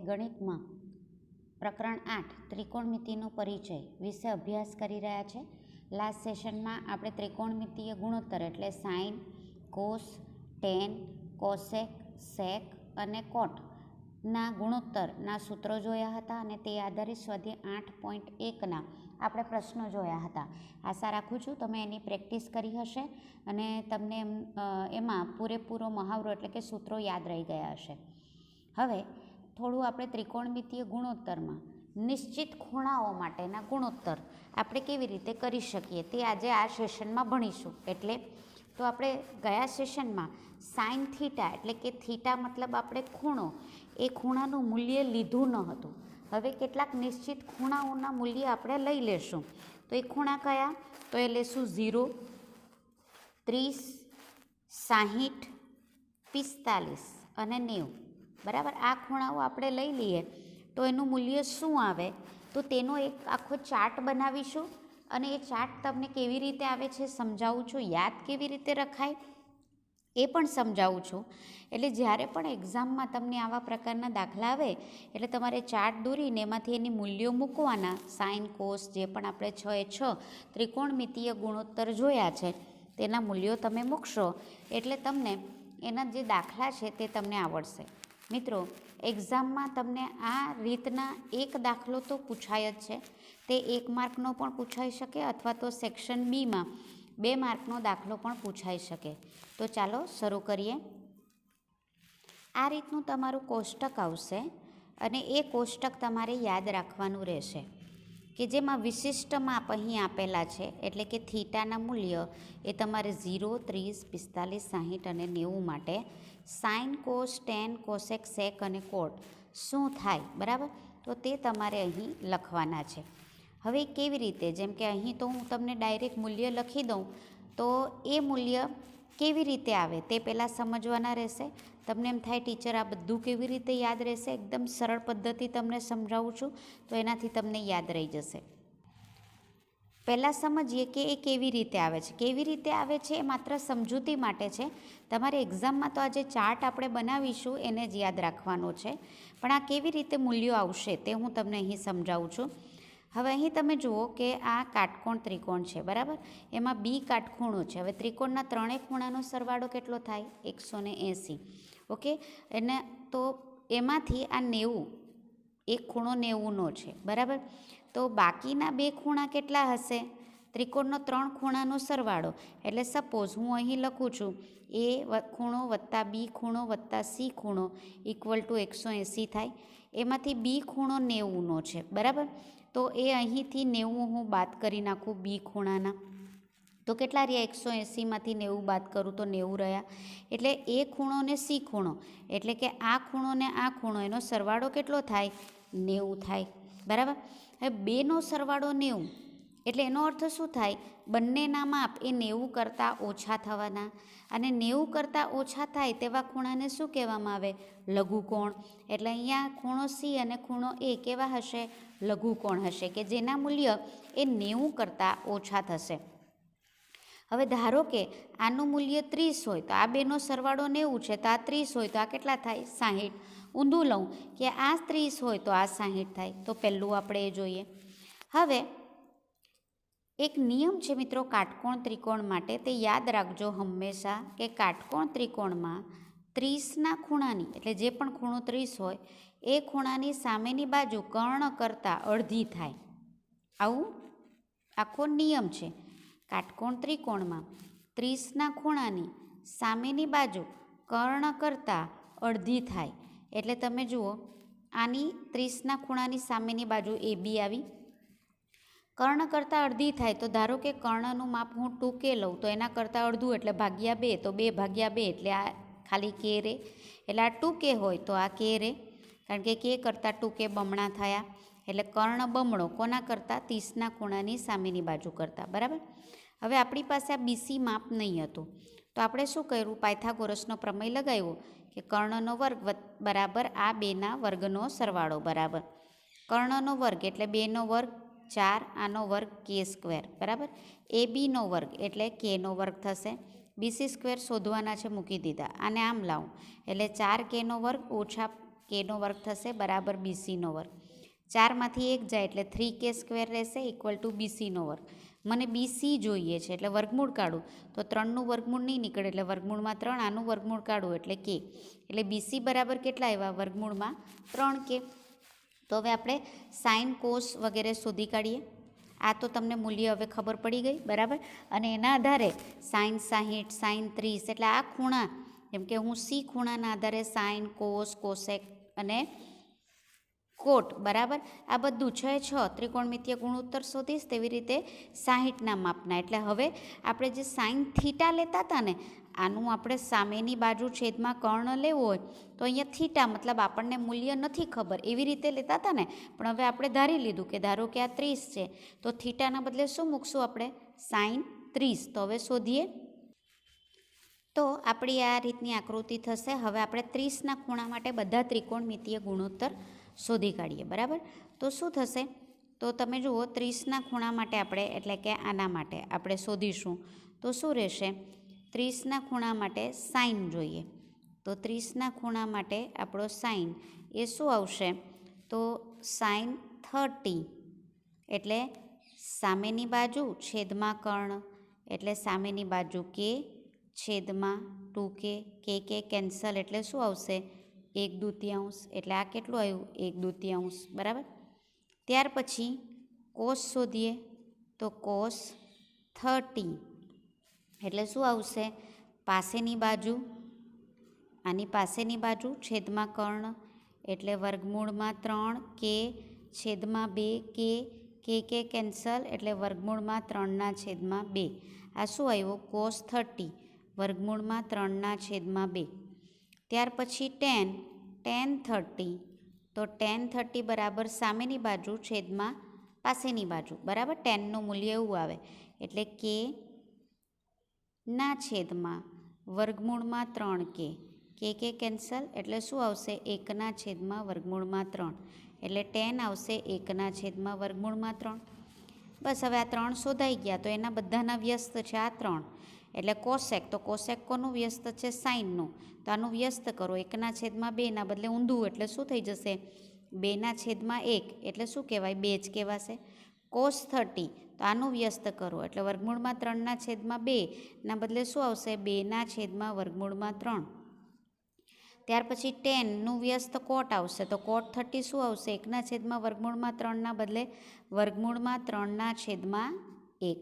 ગણિતમાં પ્રકરણ 8 ત્રિકોણમિતિનો પરિચય વિશે અભ્યાસ કરી રહ્યા છે. લાસ્ટ સેશનમાં આપણે ત્રિકોણમિતિય ગુણોત્તર એટલે સાઇન, કોસ, ટેન, કોસેક, સેક અને કોટના ગુણોત્તરના સૂત્રો જોયા હતા અને તે આધારિત સ્વાધ્યાય 8.1ના આપણે પ્રશ્નો જોયા હતા. આશા રાખું છું તમે એની પ્રેક્ટિસ કરી હશે અને તમને એમાં પૂરેપૂરો મહાવરો એટલે કે સૂત્રો યાદ રહી ગયા હશે. હવે થોડું આપણે ત્રિકોણમિતિય ગુણોત્તરમાં નિશ્ચિત ખૂણાઓ માટેના ગુણોત્તર આપણે કેવી રીતે કરી શકીએ તે આજે આ સેશનમાં ભણીશું. એટલે તો આપણે ગયા સેશનમાં સાઇન થીટા એટલે કે થીટા મતલબ આપણે ખૂણો, એ ખૂણાનું મૂલ્ય લીધું ન હતું. હવે કેટલાક નિશ્ચિત ખૂણાઓના મૂલ્ય આપણે લઈ લેશું. તો એ ખૂણા કયા? તો એ લેશું 0, 30, 60, 45 અને 90. બરાબર, આ ખૂણાઓ આપણે લઈ લઈએ તો એનું મૂલ્ય શું આવે? તો તેનો એક આખો ચાર્ટ બનાવીશું અને એ ચાર્ટ તમને કેવી રીતે આવે છે સમજાવું છું. યાદ કેવી રીતે રખાય એ પણ સમજાવું છું. એટલે જ્યારે પણ એક્ઝામમાં તમને આવા પ્રકારના દાખલા આવે એટલે તમારે ચાર્ટ દોરીને એમાંથી એની મૂલ્યો મૂકવાના. સાઇન, કોસ જે પણ આપણે 6 ત્રિકોણમિતિય ગુણોત્તર જોયા છે તેના મૂલ્યો તમે મૂકશો એટલે તમને એના જે દાખલા છે તે તમને આવડશે. મિત્રો, એક્ઝામમાં તમને આ રીતના એક દાખલો તો પૂછાય જ છે. તે 1 માર્કનો પણ પૂછાઈ શકે અથવા તો સેક્શન બીમાં 2 માર્કનો દાખલો પણ પૂછાઈ શકે. તો ચાલો શરૂ કરીએ. આ રીતનું તમારું કોષ્ટક આવશે અને એ કોષ્ટક તમારે યાદ રાખવાનું રહેશે કે જેમાં વિશિષ્ટ માપ અહીં આપેલા છે. એટલે કે થીટાના મૂલ્ય એ તમારે 0, 30, 45, 60 અને 90 માટે સાઇન, કોસ, ટેન, કોસેક, સેક અને કોટ શું થાય, બરાબર? તો તે તમારે અહીં લખવાના છે. હવે કેવી રીતે? જેમ કે અહીં તો હું તમને ડાયરેક્ટ મૂલ્ય લખી દઉં તો એ મૂલ્ય કેવી રીતે આવે તે પહેલાં સમજવાના રહેશે. તમને એમ થાય ટીચર આ બધું કેવી રીતે યાદ રહેશે? એકદમ સરળ પદ્ધતિ તમને સમજાવું છું તો એનાથી તમને યાદ રહી જશે. પહેલાં સમજીએ કે એ કેવી રીતે આવે છે. કેવી રીતે આવે છે એ માત્ર સમજૂતી માટે છે. તમારે એક્ઝામમાં તો આ જે ચાર્ટ આપણે બનાવીશું એને જ યાદ રાખવાનો છે, પણ આ કેવી રીતે મૂલ્યો આવશે તે હું તમને અહીં સમજાવું છું. હવે અહીં તમે જુઓ કે આ કાટકોણ ત્રિકોણ છે, બરાબર? એમાં બી કાટખૂણો છે. હવે ત્રિકોણના ત્રણેય ખૂણાનો સરવાળો કેટલો થાય? 180. ઓકે, અને તો એમાંથી આ 90, એક ખૂણો 90નો છે, બરાબર? તો બાકીના 2 ખૂણા કેટલા હશે? ત્રિકોણનો 3 ખૂણાનો સરવાળો. એટલે સપોઝ હું અહીં લખું છું એ ખૂણો વત્તા બી ખૂણો વત્તા સી ખૂણો ઇક્વલ ટુ 180 થાય. એમાંથી બી ખૂણો 90નો છે, બરાબર? તો એ અહીંથી 90 હું બાદ કરી નાખું બી ખૂણાના તો કેટલા રહ્યા? 180માંથી 90 બાદ કરું તો 90 રહ્યા. એટલે એ ખૂણો ને સી ખૂણો એટલે કે આ ખૂણો ને આ ખૂણો એનો સરવાળો કેટલો થાય? 90 થાય, બરાબર? હવે બેનો સરવાળો 90 એટલે એનો અર્થ શું થાય? બંનેના માપ એ 90 કરતાં ઓછા થવાના અને 90 કરતાં ઓછા થાય તેવા ખૂણાને શું કહેવામાં આવે? લઘુકોણ. એટલે અહીંયા ખૂણો સી અને ખૂણો એ કેવા હશે? લઘુકોણ હશે કે જેના મૂલ્ય એ 90 કરતાં ઓછા થશે. હવે ધારો કે આનું મૂલ્ય 30 હોય તો આ બેનો સરવાળો 90 છે તો આ 30 હોય તો આ કેટલા થાય? 60. ઊંધું લઉં કે આ 30 હોય તો આ 60 થાય. તો પહેલું આપણે એ જોઈએ. હવે એક નિયમ છે મિત્રો કાટકોણ ત્રિકોણ માટે, તે યાદ રાખજો હંમેશા કે કાટકોણ ત્રિકોણમાં 30ના ખૂણાની એટલે જે પણ ખૂણો 30 હોય એ ખૂણાની સામેની બાજુ કર્ણ કરતાં અડધી થાય. આવું આખો નિયમ છે. કાટકોણ ત્રિકોણમાં 30ના ખૂણાની સામેની બાજુ કર્ણ કરતાં અડધી થાય. એટલે તમે જુઓ આની 30ના ખૂણાની સામેની બાજુ એ બી આવી, કર્ણ કરતાં અડધી થાય તો ધારો કે કર્ણનું માપ હું 2K લઉં તો એના કરતાં અડધું એટલે ભાગ્યા 2 તો 2/2 એટલે આ ખાલી K રહે. એટલે આ 2K હોય તો આ K રહે કારણ કે K કરતાં 2K બમણા થયા. એટલે કર્ણ બમણો કોના કરતાં? 30ના ખૂણાની સામેની બાજુ કરતાં, બરાબર? હવે આપણી પાસે આ BC માપ નહીં હતું તો આપણે શું કર્યું? પાયથાગોરસનો પ્રમેય લગાવ્યો કે કર્ણનો વર્ગ બરાબર આ બેના વર્ગનો સરવાળો બરાબર કર્ણનો વર્ગ એટલે 2નો વર્ગ 4, આનો વર્ગ K², બરાબર? ABનો વર્ગ એટલે Kનો વર્ગ થશે. BC² શોધવાના છે, મૂકી દીધા. આને આમ લાવું એટલે 4Kનો વર્ગ ઓછા કેનો વર્ગ થશે બરાબર બીસીનો વર્ગ. 4માંથી 1 જાય એટલે 3k² રહેશે ઇક્વલ ટુ બીસીનો વર્ગ. મને બીસી જોઈએ છે એટલે વર્ગમૂળ કાઢું તો 3નું વર્ગમૂળ નહીં નીકળે એટલે વર્ગમૂળમાં 3, આનું વર્ગમૂળ કાઢું એટલે કે. એટલે બીસી બરાબર કેટલા આવ્યા? વર્ગમૂળમાં 3k. તો હવે આપણે સાઇન કોસ વગેરે શોધી કાઢીએ. આ તો તમને મૂલ્ય હવે ખબર પડી ગઈ બરાબર. અને એના આધારે સાઇન 60, સાઇન 30 એટલે આ ખૂણા, જેમ કે હું સી ખૂણાના આધારે સાઇન, કોસ, કોસેક અને કોટ બરાબર આ બધું 6 ત્રિકોણમિતીય ગુણોત્તર શોધીશ. તેવી રીતે 60ના માપના. એટલે હવે આપણે જે સાઇન થીટા લેતા હતા ને, આનું આપણે સામેની બાજુ છેદમાં કર્ણ લેવું હોય તો અહીંયા થીટા મતલબ આપણને મૂલ્ય નથી ખબર એવી રીતે લેતા હતા ને, પણ હવે આપણે ધારી લીધું કે ધારો કે આ 30 છે તો થીટાના બદલે શું મૂકશું આપણે? સાઇન 30. તો હવે શોધીએ. તો આપણી આ રીતની આકૃતિ થશે. હવે આપણે 30ના ખૂણા માટે બધા ત્રિકોણમિતીય ગુણોત્તર શોધી કાઢીએ બરાબર. તો શું થશે? તો તમે જુઓ 30ના ખૂણા માટે આપણે એટલે કે આના માટે આપણે શોધીશું તો શું રહેશે? 30ના ખૂણા માટે સાઇન જોઈએ. તો 30ના ખૂણા માટે આપણો સાઇન એ શું આવશે? તો સાઇન 30 એટલે સામેની બાજુ છેદમાં કર્ણ એટલે સામેની બાજુ કે છેદમાં 2k. કે કેન્સલ એટલે શું આવશે? 1/2. એટલે આ કેટલું આવ્યું? 1/2 બરાબર. ત્યાર પછી કોસ શોધીએ તો કોસ 30 એટલે શું આવશે? પાસેની બાજુ, આની પાસેની બાજુ છેદમાં કર્ણ એટલે વર્ગમૂળમાં 3k છેદમાં 2k. કે કેન્સલ એટલે વર્ગમૂળમાં 3/2. આ શું આવ્યું? કોસ 30 વર્ગમૂળમાં 3/2. ત્યાર પછી tan 30 તો tan 30 બરાબર સામેની બાજુ છેદમાં પાસેની બાજુ બરાબર. ટેનનું મૂલ્ય એવું આવે એટલે કે ના છેદમાં વર્ગમૂળમાં 3k. કે કેન્સલ એટલે શું આવશે? 1/3 એટલે tan આવશે 1/3. બસ હવે આ 3 શોધાઈ ગયા તો એના બધાના વ્યસ્ત છે આ 3 એટલે કોસેક. તો કોસેક કોનું વ્યસ્ત છે? સાઇનનું. તો આનું વ્યસ્ત કરો 1/2 ના બદલે ઊંધું એટલે શું થઈ જશે? 2/1 એટલે શું કહેવાય? 2 જ કહેવાશે. કોસ 30 તો આનું વ્યસ્ત કરો એટલે વર્ગમૂળમાં 3/2 ના બદલે શું આવશે? 2/3. ત્યાર પછી ટેનનું વ્યસ્ત કોટ આવશે તો કોટ 30 શું આવશે? 1/3 ના બદલે વર્ગમૂળમાં 3/1.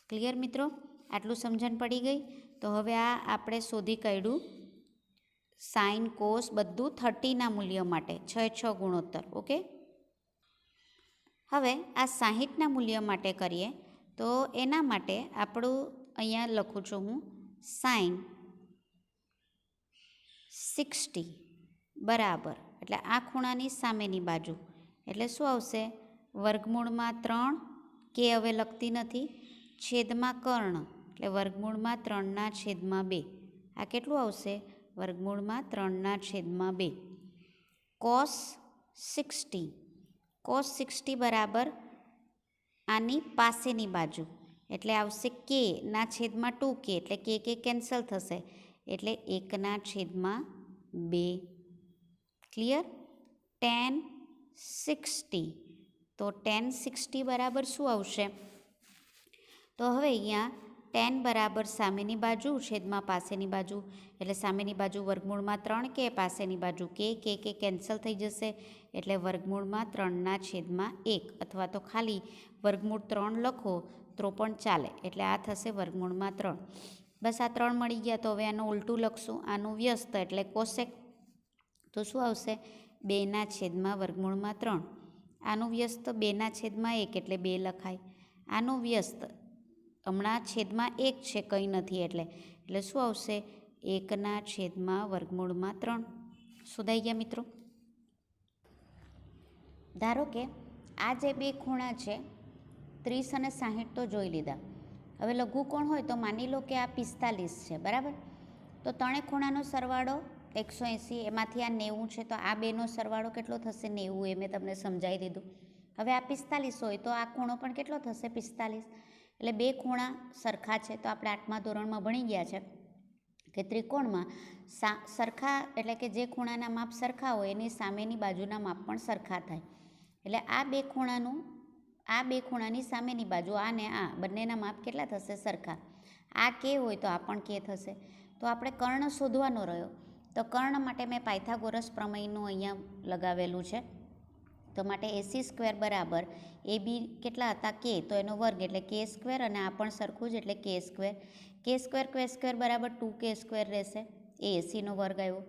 ક્લિયર મિત્રો? આટલું સમજણ પડી ગઈ? તો હવે આ આપણે શોધી કાઢ્યું સાઇન કોસ બધું 30ના મૂલ્ય માટે 6 ગુણોત્તર. ઓકે. હવે આ 60ના મૂલ્ય માટે કરીએ તો એના માટે આપણું અહીંયા લખું છું હું સાઇન 60 બરાબર એટલે આ ખૂણાની સામેની બાજુ એટલે શું આવશે? વર્ગમૂળમાં 3k હવે લખતી નથી છેદમાં કર્ણ એટલે વર્ગમૂળમાં 3/2. આ કેટલું આવશે? વર્ગમૂળમાં 3/2. કોસ 60 બરાબર આની પાસેની બાજુ એટલે આવશે k ના છેદમાં 2k એટલે કે કેન્સલ થશે એટલે 1/2. ક્લિયર? tan 60 તો tan 60 બરાબર શું આવશે? તો હવે અહીંયા tan બરાબર સામેની બાજુ છેદમાં પાસેની બાજુ એટલે સામેની બાજુ વર્ગમૂળમાં 3k પાસેની બાજુ કે કેન્સલ થઈ જશે એટલે વર્ગમૂળમાં 3/1 અથવા તો ખાલી વર્ગમૂળ 3 લખો તો પણ ચાલે એટલે આ થશે વર્ગમૂળમાં 3. બસ આ 3 મળી ગયા. તો હવે આનું ઉલટું લખશું. આનું વ્યસ્ત એટલે કોસેક તો શું આવશે? 2/3. આનું વ્યસ્ત 2/1 એટલે 2 લખાય. આનું વ્યસ્ત હમણાં છેદમાં 1 છે કંઈ નથી એટલે શું આવશે? 1/3. શોધાઈ ગયા મિત્રો? ધારો કે આ જે બે ખૂણા છે 30 અને 60 તો જોઈ લીધા. હવે લઘુકોણ હોય તો માની લો કે આ 45 છે બરાબર. તો ત્રણે ખૂણાનો સરવાળો 180 એમાંથી આ 90 છે તો આ બેનો સરવાળો કેટલો થશે? 90. એ મેં તમને સમજાવી દીધું. હવે આ 45 હોય તો આ ખૂણો પણ કેટલો થશે? 45. એટલે બે ખૂણા સરખા છે તો આપણે 8મા ધોરણમાં ભણી ગયા છે કે ત્રિકોણમાં સરખા એટલે કે જે ખૂણાના માપ સરખા હોય એની સામેની બાજુના માપ પણ સરખા થાય. એટલે આ બે ખૂણાની સામેની બાજુ આ ને આ બંનેના માપ કેટલા થશે? સરખા. આ કે હોય તો આ પણ કે થશે. તો આપણે કર્ણ શોધવાનો રહ્યો. તો કર્ણ માટે મેં પાયથાગોરસ પ્રમેયનું અહીંયા લગાવેલું છે. તો માટે AC² બરાબર AB કેટલા હતા? કે, તો એનો વર્ગ એટલે K² અને આ પણ સરખું જ એટલે K². K² બરાબર 2K² રહેશે. એ ACનો વર્ગ આવ્યો.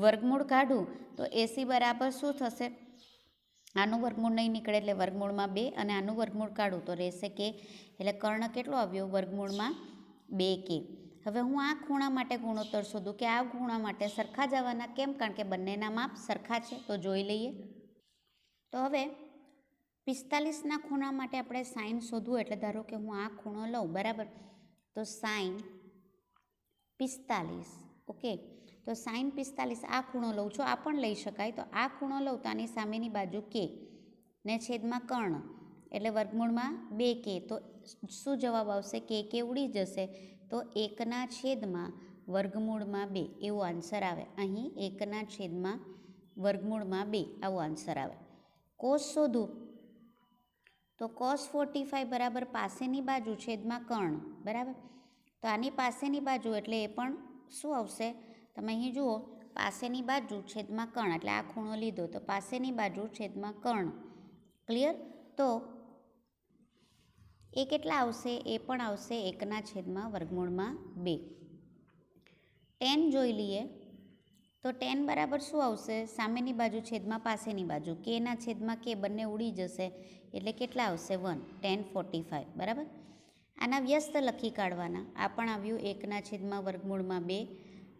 વર્ગમૂળ કાઢું તો AC બરાબર શું થશે? આનું વર્ગમૂળ નહીં નીકળે એટલે વર્ગમૂળમાં 2 અને આનું વર્ગમૂળ કાઢું તો રહેશે કે. એટલે કર્ણ કેટલો આવ્યો? વર્ગમૂળમાં 2K. હવે હું આ ખૂણા માટે ગુણોત્તર શોધું કે આ ખૂણા માટે સરખા જવાના. કેમ? કારણ કે બંનેના માપ સરખા છે. તો જોઈ લઈએ. તો હવે 45ના ખૂણા માટે આપણે સાઈન શોધવું. એટલે ધારો કે હું આ ખૂણો લઉં, બરાબર. તો સાઈન 45. ઓકે, તો સાઈન 45 આ ખૂણો લઉં છું. આ પણ લઈ શકાય. તો આ ખૂણો લઉં તો આની સામેની બાજુ કે ને છેદમાં કર્ણ એટલે વર્ગમૂળમાં 2K. તો શું જવાબ આવશે? કે ઉડી જશે. તો 1/2 એવો આન્સર આવે. અહીં 1/2 આવો આન્સર આવે. કોસ શોધું તો cos 45 બરાબર પાસેની બાજુ છેદમાં કર્ણ, બરાબર. તો આની પાસેની બાજુ એટલે એ પણ શું આવશે? તમે અહીં જુઓ, પાસેની બાજુ છેદમાં કર્ણ એટલે આ ખૂણો લીધો તો પાસેની બાજુ છેદમાં કર્ણ. ક્લિયર? તો એ કેટલા આવશે? એ પણ આવશે 1/2. tan જોઈ લઈએ. તો tan બરાબર શું આવશે? સામેની બાજુ છેદમાં પાસેની બાજુ. કેના છેદમાં કે બંને ઉડી જશે એટલે કેટલા આવશે? 1. tan 45, બરાબર. આના વ્યસ્ત લખી કાઢવાના. આ પણ આવ્યું 1/2.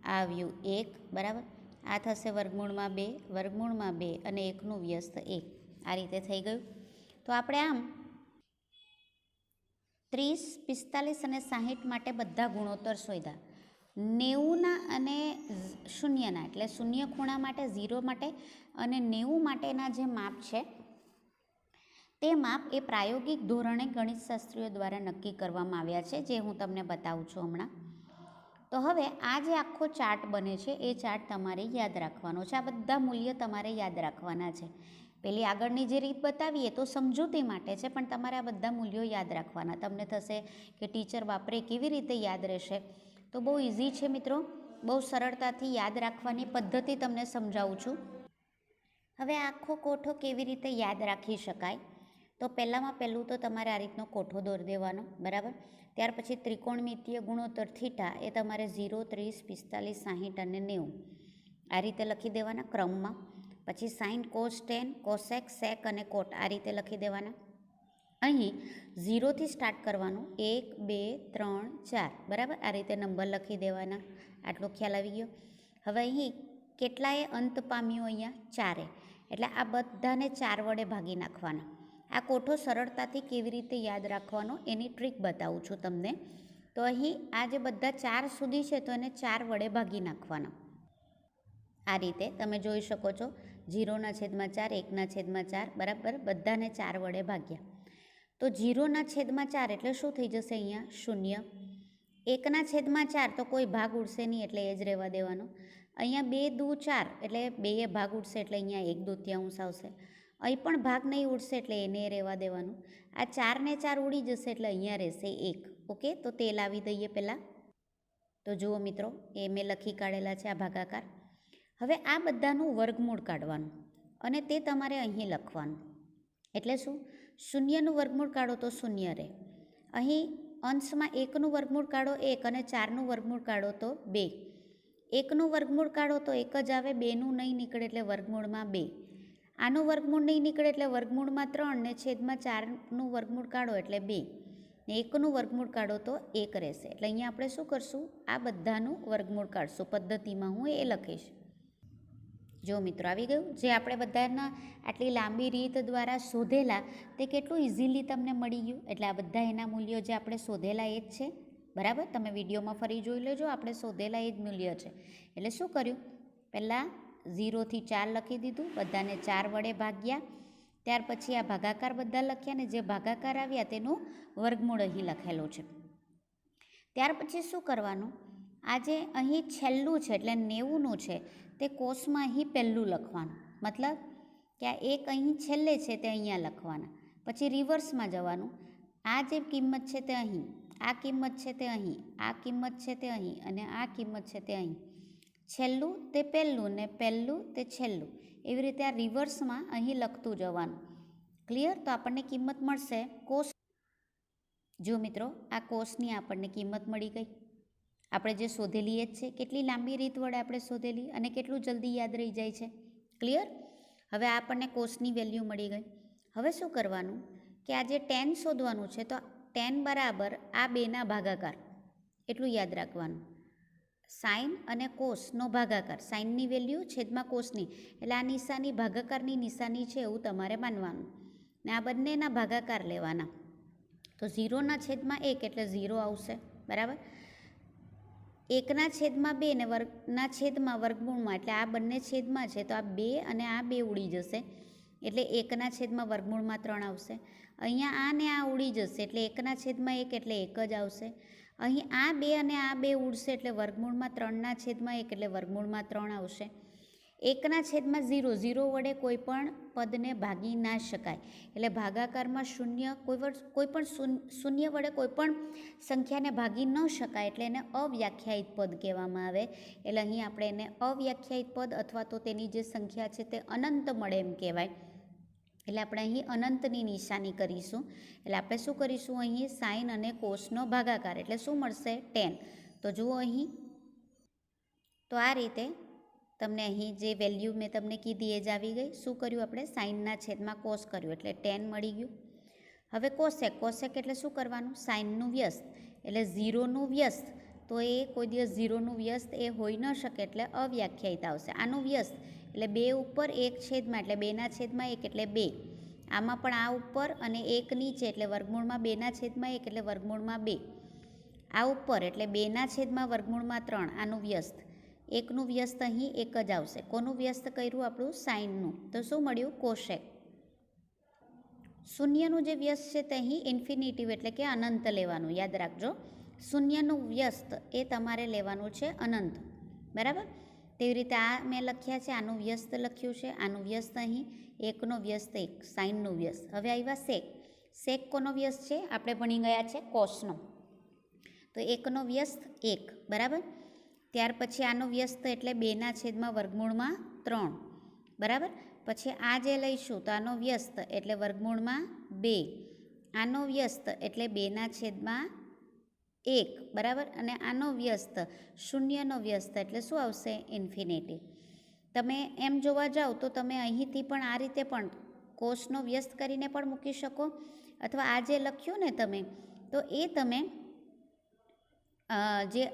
આ આવ્યું 1, બરાબર. આ થશે વર્ગમૂળમાં 2 અને 1નું વ્યસ્ત 1. આ રીતે થઈ ગયું. તો આપણે આમ 30, 45 અને 60 માટે બધા ગુણોત્તર શોધ્યા. 90ના અને 0ના એટલે શૂન્ય ખૂણા માટે, 0 માટે અને 90 માટેના જે માપ છે તે માપ એ પ્રાયોગિક ધોરણે ગણિતશાસ્ત્રીઓ દ્વારા નક્કી કરવામાં આવ્યા છે, જે હું તમને બતાવું છું હમણાં. તો હવે આ જે આખો ચાર્ટ બને છે એ ચાર્ટ તમારે યાદ રાખવાનો છે. આ બધા મૂલ્ય તમારે યાદ રાખવાના છે. પેલી આગળની જે રીત બતાવીએ તો સમજૂતી માટે છે, પણ તમારે આ બધા મૂલ્યો યાદ રાખવાના. તમને થશે કે ટીચર બાપરે કેવી રીતે યાદ રહેશે? તો બહુ ઇઝી છે મિત્રો. બહુ સરળતાથી યાદ રાખવાની પદ્ધતિ તમને સમજાવું છું. હવે આખો કોઠો કેવી રીતે યાદ રાખી શકાય? તો પહેલું તો તમારે આ રીતનો કોઠો દોરી દેવાનો, બરાબર. ત્યાર પછી ત્રિકોણમિતીય ગુણોત્તર થીટા એ તમારે 0, 30, 45, 60 અને 90 આ રીતે લખી દેવાના ક્રમમાં. પછી સાઇન, કોસ, ટેન, કોસેક, સેક અને કોટ આ રીતે લખી દેવાના. અહીં 0થી સ્ટાર્ટ કરવાનું. 1, 2, 3, 4, બરાબર. આ રીતે નંબર લખી દેવાના. આટલો ખ્યાલ આવી ગયો. હવે અહીં કેટલાએ અંત પામ્યું? અહીંયા 4. એટલે આ બધાને 4 વડે ભાગી નાખવાના. આ કોઠો સરળતાથી કેવી રીતે યાદ રાખવાનો એની ટ્રીક બતાવું છું તમને. તો અહીં આ જે બધા 4 સુધી છે તો એને 4 વડે ભાગી નાખવાના. આ રીતે તમે જોઈ શકો છો. 0/4, 1/4, બરાબર. બધાને 4 વડે ભાગ્યા. તો 0/4 એટલે શું થઈ જશે? અહીંયા 0. 1/4 તો કોઈ ભાગ ઉડશે નહીં એટલે એ જ રહેવા દેવાનો. અહીંયા 2×4 એટલે 2 ભાગ ઉડશે એટલે અહીંયા 1/2 આવશે. અહીં પણ ભાગ નહીં ઉડશે એટલે એને રહેવા દેવાનું. આ 4 ને 4 ઉડી જશે એટલે અહીંયા રહેશે 1. ઓકે, તો તે લાવી દઈએ પહેલાં. તો જુઓ મિત્રો, એ મેં લખી કાઢેલા છે આ ભાગાકાર. હવે આ બધાનું વર્ગમૂળ કાઢવાનું અને તે તમારે અહીં લખવાનું. એટલે શું? 0નું વર્ગમૂળ કાઢો તો 0 રહે. અહીં અંશમાં 1નું વર્ગમૂળ કાઢો 1 અને 4નું વર્ગમૂળ કાઢો તો 2. 1નું વર્ગમૂળ કાઢો તો 1 જ આવે, 2નું નહીં નીકળે એટલે વર્ગમૂળમાં 2. આનું વર્ગમૂળ નહીં નીકળે એટલે વર્ગમૂળમાં 3 ને છેદમાં 4નું વર્ગમૂળ કાઢો એટલે 2 ને 1નું વર્ગમૂળ કાઢો તો 1 રહેશે. એટલે અહીંયા આપણે શું કરશું? આ બધાનું વર્ગમૂળ કાઢશું. પદ્ધતિમાં હું એ લખીશ. જો મિત્રો આવી ગયું. જે આપણે બધાના આટલી લાંબી રીત દ્વારા શોધેલા તે કેટલું ઇઝીલી તમને મળી ગયું. એટલે આ બધા એના મૂલ્યો જે આપણે શોધેલા એ જ છે, બરાબર. તમે વિડીયોમાં ફરી જોઈ લેજો. આપણે શોધેલા એ જ મૂલ્ય છે. એટલે શું કર્યું? પહેલાં 0થી 4 લખી દીધું, બધાને 4 વડે ભાગ્યા. ત્યાર પછી આ ભાગાકાર બધા લખ્યા ને જે ભાગાકાર આવ્યા તેનું વર્ગમૂળ અહીં લખેલું છે. ત્યાર પછી શું કરવાનું? આ જે અહીં છેલ્લું છે એટલે 90નું છે તે કોષમાં અહીં પહેલું લખવાનું, મતલબ કે આ એક અહીં છેલ્લે છે તે અહીંયા લખવાના, પછી રિવર્સમાં જવાનું, આ જે કિંમત છે તે અહીં, આ કિંમત છે તે અહીં, આ કિંમત છે તે અહીં અને આ કિંમત છે તે અહીં, છેલ્લું તે પહેલું ને પહેલું તે છેલ્લું, એવી રીતે આ રિવર્સમાં અહીં લખતું જવાનું. ક્લિયર? તો આપણને કિંમત મળશે કોષ. જો મિત્રો, આ કોષની આપણને કિંમત મળી ગઈ. આપણે જે શોધેલી એ જ છે. કેટલી લાંબી રીત વડે આપણે શોધેલી અને કેટલું જલ્દી યાદ રહી જાય છે. ક્લિયર? હવે આપણને કોષની વેલ્યુ મળી ગઈ. હવે શું કરવાનું કે આ જે 10 શોધવાનું છે, તો 10 બરાબર આ બેના ભાગાકાર, એટલું યાદ રાખવાનું. સાઇન અને કોસનો ભાગાકાર, સાઇનની વેલ્યુ છેદમાં કોસની, એટલે આ નિશાની ભાગાકારની નિશાની છે એવું તમારે માનવાનું ને આ બંનેના ભાગાકાર લેવાના. તો 0ના છેદમાં 1 એટલે 0 આવશે, બરાબર. 1ના છેદમાં 2 ને વર્ગના છેદમાં વર્ગમૂળમાં, એટલે આ બંને છેદમાં છે તો આ 2 અને આ 2 ઉડી જશે, એટલે 1ના છેદમાં વર્ગમૂળમાં 3 આવશે. અહીંયા આ ને આ ઉડી જશે એટલે 1ના છેદમાં 1 એટલે 1 જ આવશે. અહીં આ 2 અને આ 2 ઉડશે એટલે વર્ગમૂળમાં 3ના છેદમાં 1 એટલે વર્ગમૂળમાં 3 આવશે. 1ના છેદમાં 0, 0 વડે કોઈ પણ પદને ભાગી ના શકાય, એટલે ભાગાકારમાં શૂન્ય, કોઈ પણ શૂન્ય વડે કોઈ પણ સંખ્યાને ભાગી ન શકાય, એટલે એને અવ્યાખ્યાયિત પદ કહેવામાં આવે. એટલે અહીં આપણે એને અવ્યાખ્યાયિત પદ અથવા તો તેની જે સંખ્યા છે તે અનંત મળે એમ કહેવાય. એટલે આપણે અહીં અનંતની નિશાની કરીશું. એટલે આપણે શું કરીશું, અહીં સાઇન અને કોસનો ભાગાકાર, એટલે શું મળશે 10. તો જુઓ અહીં, તો આ રીતે તમને અહીં જે વેલ્યુ મેં તમને કીધી એ જ આવી ગઈ. શું કર્યું આપણે, સાઇનના છેદમાં કોસ કર્યું એટલે 10 મળી ગયું. હવે કોસેક, કોસેક એટલે શું કરવાનું, સાઇનનું વ્યસ્ત, એટલે 0નું વ્યસ્ત, તો એ કોઈ દિવસ 0નું વ્યસ્ત એ હોઈ ન શકે એટલે અવ્યાખ્યાયિત આવશે. આનું વ્યસ્ત એટલે 2 ઉપર 1 છેદમાં, એટલે 2ના છેદમાં 1 એટલે 2. આમાં પણ આ ઉપર અને 1 નીચે એટલે વર્ગમૂળમાં 2ના છેદમાં 1 એટલે વર્ગમૂળમાં 2. આ ઉપર એટલે 2ના છેદમાં વર્ગમૂળમાં 3, આનું વ્યસ્ત. 1નું વ્યસ્ત અહીં 1 જ આવશે. કોનું વ્યસ્ત કર્યું, આપણું સાઇનનું, તો શું મળ્યું, કોશેક. શૂન્યનું જે વ્યસ્ત છે તે અહીં ઇન્ફિનિટિવ એટલે કે અનંત લેવાનું, યાદ રાખજો. શૂન્યનું વ્યસ્ત એ તમારે લેવાનું છે અનંત, બરાબર. તેવી રીતે આ મેં લખ્યા છે, આનું વ્યસ્ત લખ્યું છે, આનું વ્યસ્ત અહીં, 1નો વ્યસ્ત 1, સાઇનનું વ્યસ્ત. હવે આવ્યા સેક. સેક કોનો વ્યસ્ત છે, આપણે ભણી ગયા છે કોસનો, તો 1નો વ્યસ્ત 1, બરાબર. ત્યાર પછી આનો વ્યસ્ત એટલે 2ના છેદમાં વર્ગમૂળમાં 3, બરાબર. પછી આ જે લઈશું તો આનો વ્યસ્ત એટલે વર્ગમૂળમાં 2, આનો વ્યસ્ત એટલે 2ના છેદમાં 1, બરાબર. અને આનો વ્યસ્ત, શૂન્યનો વ્યસ્ત એટલે શું આવશે, ઇન્ફિનિટી. તમે એમ જોવા જાઓ તો તમે અહીંથી પણ આ રીતે પણ કોષનો વ્યસ્ત કરીને પણ મૂકી શકો, અથવા આ જે લખ્યું ને તમે, તો એ તમે જે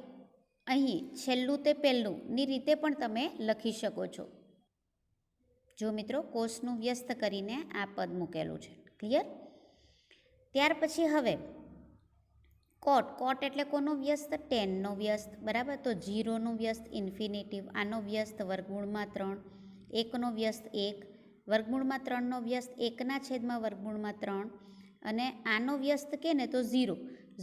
અહીં છેલ્લું તે પહેલું ની રીતે પણ તમે લખી શકો છો. જો મિત્રો, કોષનું વ્યસ્ત કરીને આ પદ મૂકેલું છે. ક્લિયર? ત્યાર પછી હવે કોટ. કોટ એટલે કોનો વ્યસ્ત, 10નો વ્યસ્ત, બરાબર. તો 0નું વ્યસ્ત ઇન્ફિનિટિવ, આનો વ્યસ્ત વર્ગમૂળમાં 3, 1નો વ્યસ્ત 1, વર્ગમૂળમાં 3નો વ્યસ્ત 1ના છેદમાં વર્ગમૂળમાં 3, અને આનો વ્યસ્ત કે ને તો 0.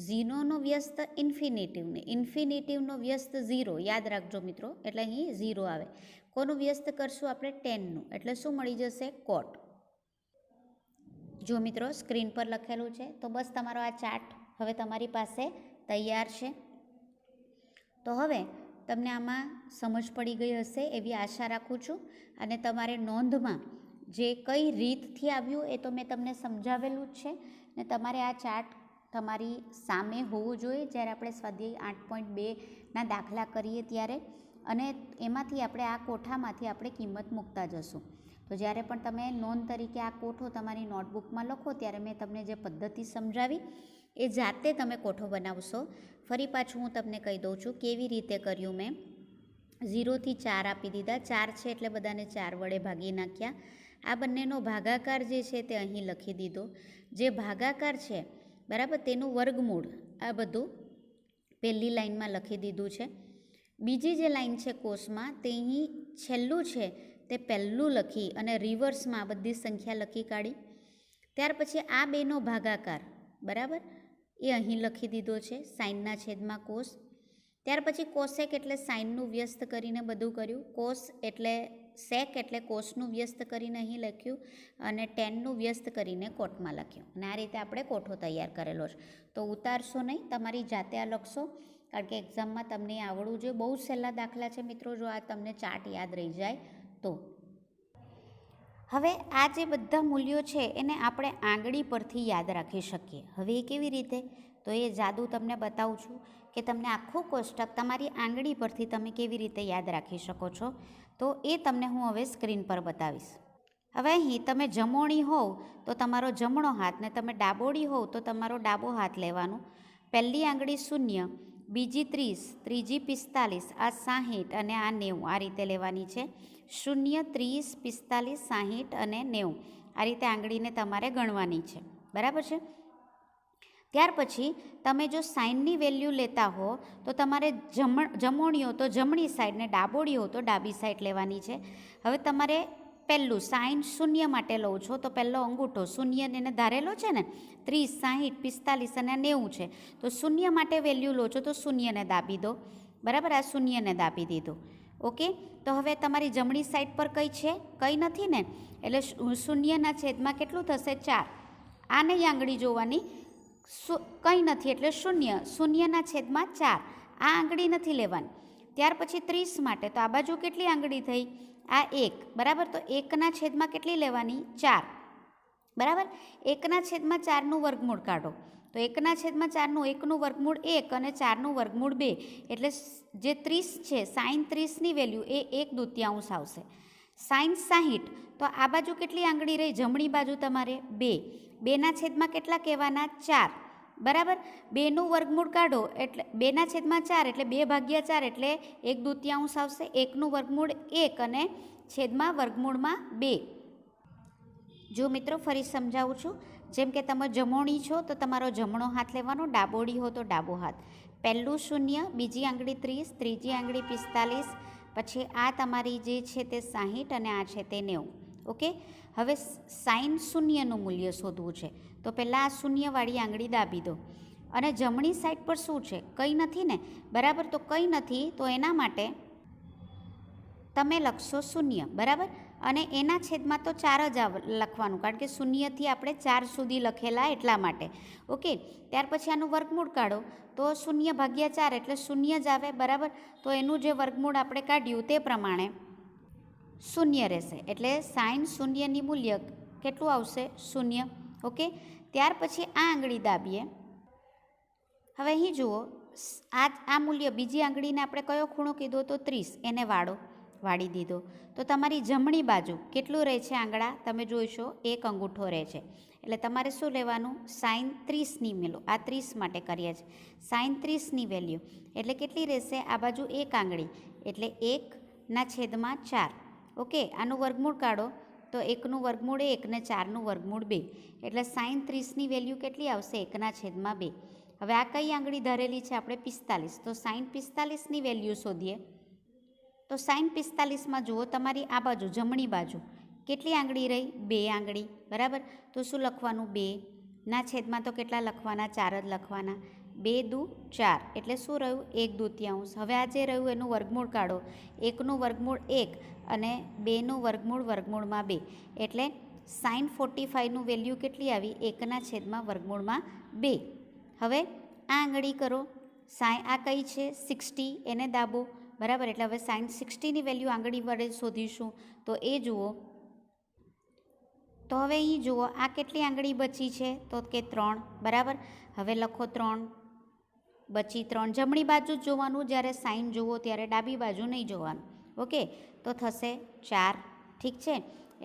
0નો વ્યસ્ત ઇન્ફિનિટિવને, ઇન્ફિનિટિવનો વ્યસ્ત 0, યાદ રાખજો મિત્રો, એટલે અહીં 0 આવે. કોનું વ્યસ્ત કરશું આપણે, 10નું, એટલે શું મળી જશે, કોટ. જો મિત્રો, સ્ક્રીન પર લખેલું છે. તો બસ તમારો આ ચાર્ટ હવે તમારી પાસે તૈયાર છે. તો હવે તમને આમાં સમજ પડી ગઈ હશે એવી આશા રાખું છું. અને તમારે નોંધમાં જે કઈ રીતથી આવ્યું એ તો મેં તમને સમજાવેલું જ છે, ને તમારે આ ચાર્ટ તમારી સામે હોવું જોઈએ જ્યારે આપણે સ્વાધ્યાય 8.2ના દાખલા કરીએ ત્યારે, અને એમાંથી આપણે આ કોઠામાંથી આપણે કિંમત મૂકતા જશું. તો જ્યારે પણ તમે નોંધ તરીકે આ કોઠો તમારી નોટબુકમાં લખો ત્યારે મેં તમને જે પદ્ધતિ સમજાવી એ જાતે તમે કોઠો બનાવશો. ફરી પાછું હું તમને કહી દઉં છું કેવી રીતે કર્યું મેં. 0થી 4 આપી દીધા, 4 છે એટલે બધાને 4 વડે ભાગી નાખ્યા. આ બંનેનો ભાગાકાર જે છે તે અહીં લખી દીધો. જે ભાગાકાર છે, બરાબર, તેનું વર્ગમૂળ આ બધું પહેલી લાઈનમાં લખી દીધું છે. બીજી જે લાઈન છે કોષમાં, તે અહીં છેલ્લું છે તે પહેલું લખી અને રિવર્સમાં આ બધી સંખ્યા લખી કાઢી. ત્યાર પછી આ બેનો ભાગાકાર, બરાબર, એ અહીં લખી દીધો છે, સાઇનના છેદમાં કોસ. ત્યાર પછી કોસેક એટલે સાઇનનું વ્યસ્ત કરીને બધું કર્યું. કોસ એટલે સેક એટલે કોસનું વ્યસ્ત કરીને અહીં લખ્યું અને ટેનનું વ્યસ્ત કરીને કોટમાં લખ્યું. અને આ રીતે આપણે કોઠો તૈયાર કરેલો છે. તો ઉતારશો નહીં, તમારી જાતે આ લખશો, કારણ કે એક્ઝામમાં તમને આવડવું જોઈએ. બહુ જ સહેલા દાખલા છે મિત્રો, જો આ તમને ચાર્ટ યાદ રહી જાય તો. હવે આ જે બધા મૂલ્યો છે એને આપણે આંગળી પરથી યાદ રાખી શકીએ. હવે એ કેવી રીતે? તો એ જાદુ તમને બતાવું છું કે તમને આખું કોષ્ટક તમારી આંગળી પરથી તમે કેવી રીતે યાદ રાખી શકો છો. તો એ તમને હું હવે સ્ક્રીન પર બતાવીશ. હવે અહીં તમે જમોણી હોવ તો તમારો જમણો હાથ, ને તમે ડાબોડી હોવ તો તમારો ડાબો હાથ લેવાનું. પહેલી આંગળી 0, બીજી 30, ત્રીજી 45, આ 60 અને આ 90 આ રીતે લેવાની છે. 0, 30, 45, 60 અને 90 આ રીતે આંગળીને તમારે ગણવાની છે. બરાબર છે? ત્યાર પછી તમે જો સાઇનની વેલ્યુ લેતા હો તો તમારે જમોણી હો તો જમણી સાઈડ ને ડાબોડી હો તો ડાબી સાઈડ લેવાની છે. હવે તમારે પહેલું સાઇન 0 માટે લઉં છો તો પહેલો અંગૂઠો 0 એને ધારેલો છે ને, 30, 60, 45 અને 90 છે. તો 0 માટે વેલ્યુ લો છો તો 0 ને દાબી દો. બરાબર, આ 0 ને દાબી દીધું. ઓકે, તો હવે તમારી જમણી સાઈડ પર કઈ છે? કંઈ નથી ને, એટલે 0ના છેદમાં કેટલું થશે? 4. આ નહીં આંગળી જોવાની, કંઈ નથી એટલે 0, 0ના છેદમાં 4 આ આંગળી નથી લેવાની. ત્યાર પછી 30 માટે તો આ બાજુ કેટલી આંગળી થઈ? આ 1. બરાબર, તો 1ના છેદમાં કેટલી લેવાની? 4. બરાબર, 1ના છેદમાં 4નું વર્ગમૂળ કાઢો તો 1ના છેદમાં 4નું 1નું વર્ગમૂળ 1 અને 4નું વર્ગમૂળ 2, એટલે જે 30 છે સાઇન 30ની વેલ્યુ એ 1/2 આવશે. સાઇન 60 તો આ બાજુ કેટલી આંગળી રહી? જમણી બાજુ તમારે 2. 2ના છેદમાં કેટલા કહેવાના? 4. બરાબર, 2નું વર્ગમૂળ કાઢો એટલે 2ના છેદમાં 4 એટલે 2/4 એટલે 1/2 આવશે. 1નું વર્ગમૂળ 1 અને છેદમાં વર્ગમૂળમાં 2. જો મિત્રો ફરી સમજાવું છું, જેમ કે તમે જમોણી છો તો તમારો જમણો હાથ લેવાનો, ડાબોડી હો તો ડાબો હાથ. પહેલું 0, બીજી આંગળી 30, ત્રીજી આંગળી 45, પછી આ તમારી જે છે તે 60 અને આ છે તે 90. ઓકે, હવે સાઇન 0નું મૂલ્ય શોધવું છે તો પહેલાં આ 0વાળી આંગળી દાબી દો. અને જમણી સાઈડ પર શું છે? કંઈ નથી ને. બરાબર, તો કંઈ નથી તો એના માટે તમે લખશો 0. બરાબર, અને એના છેદમાં તો 4 જ લખવાનું, કારણ કે 0થી આપણે 4 સુધી લખેલા એટલા માટે. ઓકે, ત્યાર પછી આનું વર્ગમૂળ કાઢો તો 0/4 એટલે 0 જ આવે. બરાબર, તો એનું જે વર્ગમૂળ આપણે કાઢ્યું તે પ્રમાણે 0 રહેશે. એટલે સાઇન 0ની મૂલ્ય કેટલું આવશે? 0. ઓકે, ત્યાર પછી આ આંગળી દાબીએ. હવે અહીં જુઓ, આ મૂલ્ય બીજી આંગળીને આપણે કયો ખૂણો કીધો તો 30, એને વાળી દીધો. તો તમારી જમણી બાજુ કેટલું રહે છે આંગળા? તમે જોઈશો 1 અંગૂઠો રહે છે. એટલે તમારે શું લેવાનું? સાઇન 30ની વેલ્યુ, આ 30 માટે કરીએ છીએ. સાઇન 30ની વેલ્યુ એટલે કેટલી રહેશે? આ બાજુ 1 આંગળી એટલે 1ના છેદમાં 4. ઓકે, આનું વર્ગમૂળ કાઢો તો 1નું વર્ગમૂળ 1 ને 4નું વર્ગમૂળ 2, એટલે સાઇન 30ની વેલ્યુ કેટલી આવશે? 1ના છેદમાં 2. હવે આ કઈ આંગળી ધરેલી છે આપણે? 45. તો સાઇન 45ની વેલ્યુ શોધીએ. તો સાઇન 45માં જુઓ, તમારી આ બાજુ જમણી બાજુ કેટલી આંગળી રહી? 2 આંગળી. બરાબર, તો શું લખવાનું? 2ના છેદમાં તો કેટલા લખવાના? 4 જ લખવાના. 2×4 એટલે શું રહ્યું? 1/2. હવે આ જે રહ્યું એનું વર્ગમૂળ કાઢો. 1નું વર્ગમૂળ 1 અને 2નું વર્ગમૂળ વર્ગમૂળમાં 2, એટલે સાઇન 45નું વેલ્યુ કેટલી આવી? 1ના છેદમાં વર્ગમૂળમાં 2. હવે આ આંગળી કરો, આ કઈ છે? 60, એને દાબો. બરાબર, એટલે હવે સાઇન 60ની વેલ્યુ આંગળી વડે શોધીશું. તો એ જુઓ, તો હવે અહીં જુઓ આ કેટલી આંગળી બચી છે? તો કે 3. બરાબર, હવે લખો 3 બચી 3. જમણી બાજુ જ જોવાનું, જ્યારે સાઇન જુઓ ત્યારે ડાબી બાજુ નહીં જોવાનું. ઓકે, તો થશે 4. ઠીક છે,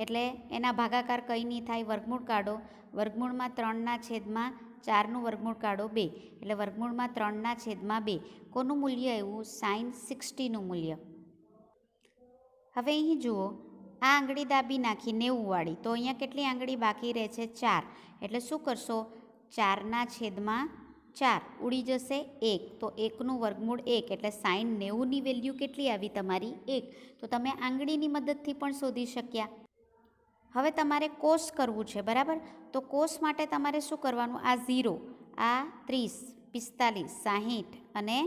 એટલે એના ભાગાકાર કંઈ નહીં થાય, વર્ગમૂળ કાઢો. વર્ગમૂળમાં 3ના છેદમાં 4નું વર્ગમૂળ કાઢો 2, એટલે વર્ગમૂળમાં 3ના છેદમાં 2. કોનું મૂલ્ય આવ્યું? સાઇન 60નું મૂલ્ય. હવે અહીં જુઓ, આ આંગળી દાબી નાખી 90વાળી, તો અહીંયા કેટલી આંગળી બાકી રહે છે? 4. એટલે શું કરશો? 4ના છેદમાં 4 ઉડી જશે 1, તો 1નું વર્ગમૂળ 1, એટલે સાઇન 90ની વેલ્યુ કેટલી આવી? તમારી 1. તો તમે આંગળીની મદદથી પણ શોધી શક્યા. હવે તમારે કોસ કરવું છે. બરાબર, તો કોસ માટે તમારે શું કરવાનું? આ 0, આ 30, 45, 60 અને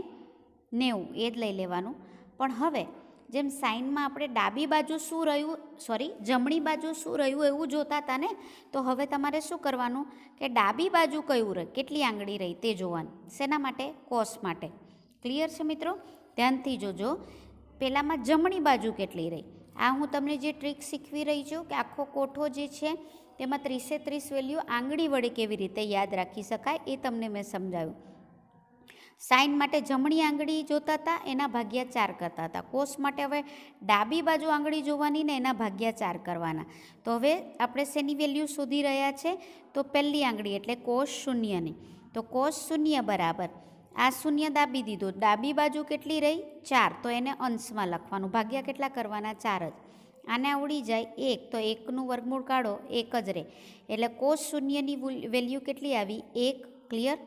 90 એ જ લઈ લેવાનું. પણ હવે જેમ સાઇનમાં આપણે ડાબી બાજુ શું રહ્યું, જમણી બાજુ શું રહ્યું એવું જોતા હતા ને, તો હવે તમારે શું કરવાનું કે ડાબી બાજુ કયું રહે, કેટલી આંગળી રહી તે જોવાનું. શેના માટે? કોસ માટે. ક્લિયર છે મિત્રો? ધ્યાનથી જોજો. પહેલાંમાં જમણી બાજુ કેટલી રહી. આ હું તમને જે ટ્રીક શીખવી રહી છું કે આખો કોઠો જે છે તેમાં 30 વેલ્યુ આંગળી વડે કેવી રીતે યાદ રાખી શકાય એ તમને મેં સમજાવ્યું. સાઇન માટે જમણી આંગળી જોતા હતા, એના ભાગ્યા 4 કરતા હતા. કોસ માટે હવે ડાબી બાજુ આંગળી જોવાની ને એના ભાગ્યા 4 કરવાના. તો હવે આપણે શેની વેલ્યુ શોધી રહ્યા છે? તો પહેલી આંગળી એટલે કોસ શૂન્યની. તો કોસ શૂન્ય બરાબર આ શૂન્ય દાબી દીધું. ડાબી બાજુ કેટલી રહી? 4. તો એને અંશમાં લખવાનું. ભાગ્યા કેટલા કરવાના? 4 જ. આને આવડી જાય 1, તો 1નું વર્ગમૂળ કાઢો, 1 જ રહે. એટલે કોસ શૂન્યની વેલ્યુ કેટલી આવી? 1. ક્લિયર?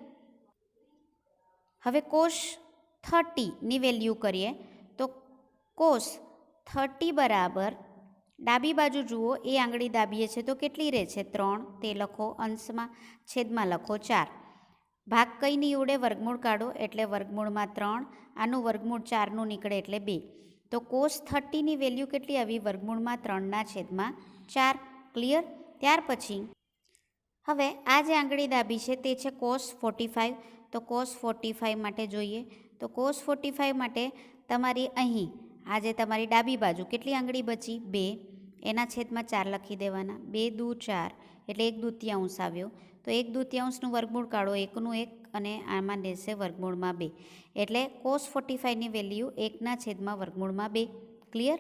હવે કોસ 30ની વેલ્યુ કરીએ તો કોસ 30 બરાબર ડાબી બાજુ જુઓ, એ આંગળી દાબીએ છે તો કેટલી રહે છે? 3. તે લખો અંશમાં, છેદમાં લખો 4. ભાગ કંઈ નહીં ઉડે, વર્ગમૂળ કાઢો એટલે વર્ગમૂળમાં 3. આનું વર્ગમૂળ 4નું નીકળે એટલે 2. તો કોસ 30ની વેલ્યુ કેટલી આવી? વર્ગમૂળમાં 3/4. ક્લિયર? ત્યાર પછી હવે આ જે આંગળી દાબી છે તે છે કોસ 45. તો કોસ 45 માટે જોઈએ તો કોસ 45 માટે તમારી અહીં આ જે તમારી ડાબી બાજુ કેટલી આંગળી બચી? 2. એના છેદમાં 4 લખી દેવાના. 2 દુ 4 એટલે 1/2 આવ્યો. તો 1/2નું વર્ગમૂળ કાઢો, 1નું 1 અને આમાં રહેશે વર્ગમૂળમાં 2. એટલે કોસ 45ની વેલ્યુ 1/2. ક્લિયર?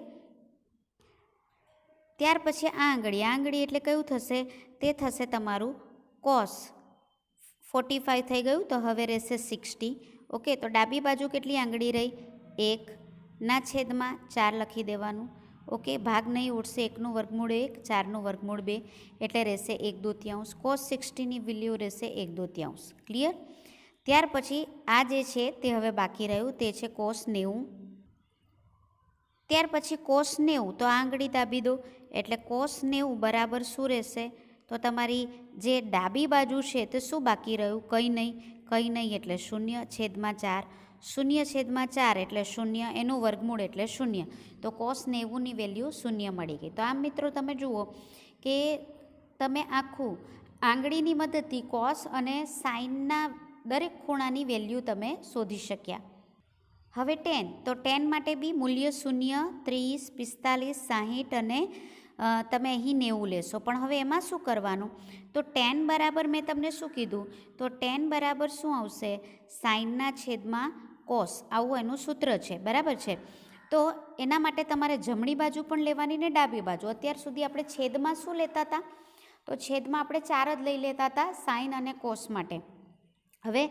ત્યાર પછી આ આંગળી એટલે કયું થશે? તે થશે તમારું કોસ 45 થઈ ગયું. તો હવે રહેશે 60. ઓકે, તો ડાબી બાજુ કેટલી આંગળી રહી? 1/4 લખી દેવાનું. ઓકે, ભાગ નહીં ઉડશે. 1નું વર્ગમૂળ 1, 4નું વર્ગમૂળ 2 એટલે રહેશે 1/2. કોસ 60ની વેલ્યુ રહેશે 1/2. ક્લિયર? ત્યાર પછી આ જે છે તે હવે બાકી રહ્યું, તે છે કોસ 90. ત્યાર પછી કોસ 90, તો આ આંગળી દાબી દો એટલે કોસ 90 બરાબર શું રહેશે? તો તમારી જે ડાબી બાજુ છે તે શું બાકી રહ્યું? કંઈ નહીં એટલે 0/4. 0/4 એટલે 0, એનું વર્ગમૂળ એટલે 0. તો કોસ 90ની વેલ્યુ 0 મળી ગઈ. તો આમ મિત્રો તમે જુઓ કે તમે આખું આંગળીની મદદથી કોસ અને સાઇનના દરેક ખૂણાની વેલ્યુ તમે શોધી શક્યા. હવે 10, તો 10 માટે બી મૂલ્ય 0, 30, 45, 60 અને તમે અહીં 90 લેશો. પણ હવે એમાં શું કરવાનું? તો 10 બરાબર મેં તમને શું કીધું? તો 10 બરાબર શું આવશે? સાઇનના છેદમાં કોસ, આવું એનું સૂત્ર છે. બરાબર છે? તો એના માટે તમારે જમણી બાજુ પણ લેવાની ને ડાબી બાજુ. અત્યાર સુધી આપણે છેદમાં શું લેતા હતા? તો છેદમાં આપણે 4 જ લઈ લેતા હતા સાઇન અને કોસ માટે. હવે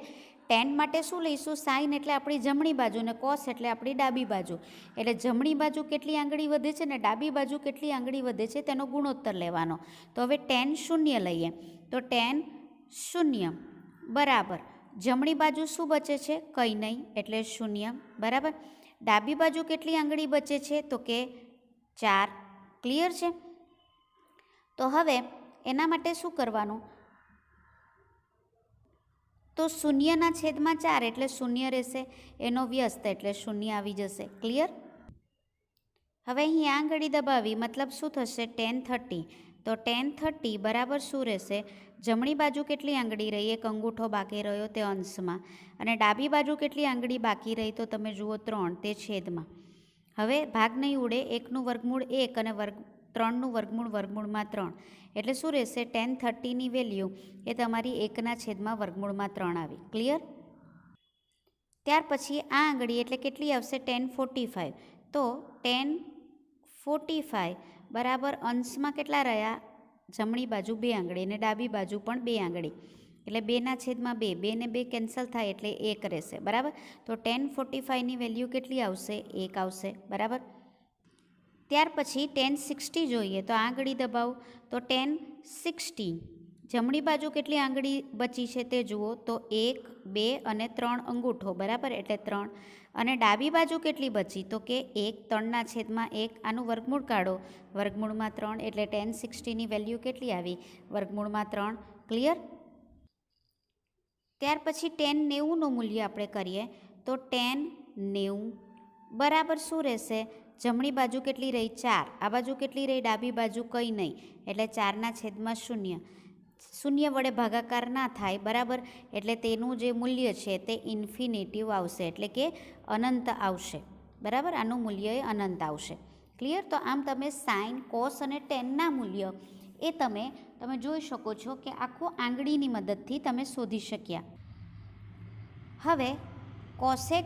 10 માટે શું લઈશું? સાઇન એટલે આપણી જમણી બાજુ ને કોસ એટલે આપણી ડાબી બાજુ. એટલે જમણી બાજુ કેટલી આંગળી વધે છે ને ડાબી બાજુ કેટલી આંગળી વધે છે તેનો ગુણોત્તર લેવાનો. તો હવે 10 0 લઈએ તો 10 0 બરાબર જમણી બાજુ શું બચે છે? કંઈ નહીં એટલે 0. બરાબર? ડાબી બાજુ કેટલી આંગળી બચે છે? તો કે 4. ક્લિયર છે? તો હવે એના માટે શું કરવાનું? તો 0/4 એટલે 0 રહેશે, એનો વ્યસ્ત એટલે 0 આવી જશે. ક્લિયર? હવે અહીં આંગળી દબાવી મતલબ શું થશે? 10/30. તો 10/30 બરાબર શું રહેશે? જમણી બાજુ કેટલી આંગળી રહી? એક અંગૂઠો બાકી રહ્યો તે અંશમાં, અને ડાબી બાજુ કેટલી આંગળી બાકી રહી? તો તમે જુઓ 3, તે છેદમાં. હવે ભાગ નહીં ઉડે, 1નું વર્ગમૂળ 1 અને 3નું વર્ગમૂળમાં 3 એટલે શું રહેશે? 10/30ની વેલ્યુ એ તમારી 1/3 આવી. ક્લિયર? ત્યાર પછી આ આંગળી એટલે કેટલી આવશે? 10/45. તો 10/45 બરાબર અંશમાં કેટલા રહ્યા? જમણી બાજુ 2 આંગળી અને ડાબી બાજુ પણ 2 આંગળી એટલે 2/2. 2 ને 2 કેન્સલ થાય એટલે 1 રહેશે. બરાબર? તો 10/45ની વેલ્યુ કેટલી આવશે? 1 આવશે. બરાબર? ત્યાર પછી 10/60 જોઈએ તો આંગળી દબાવો તો 10/60 જમણી બાજુ કેટલી આંગળી બચી છે તે જુઓ તો 1, 2 અને 3 અંગૂઠો. બરાબર? એટલે 3. અને ડાબી બાજુ કેટલી બચી? તો કે 1, 3/1. આનું વર્ગમૂળ કાઢો, વર્ગમૂળમાં 3 એટલે 10/60ની વેલ્યુ કેટલી આવી? વર્ગમૂળમાં 3. ક્લિયર? ત્યાર પછી 10/90નું મૂલ્ય આપણે કરીએ તો 10 90 બરાબર શું રહેશે? જમણી બાજુ કેટલી રહી? 4. આ બાજુ કેટલી રહી? ડાબી બાજુ કંઈ નહીં, એટલે 4/0. શૂન્ય વડે ભાગાકાર ના થાય, બરાબર, એટલે તેનું જે મૂલ્ય છે તે ઇન્ફિનિટિવ આવશે, એટલે કે અનંત આવશે, બરાબર. આનું મૂલ્ય એ અનંત આવશે. ક્લિયર? તો આમ તમે સાઇન, કોસ અને ટેનના મૂલ્ય એ તમે જોઈ શકો છો કે આખું આંગળીની મદદથી તમે શોધી શક્યા. હવે કોસેક,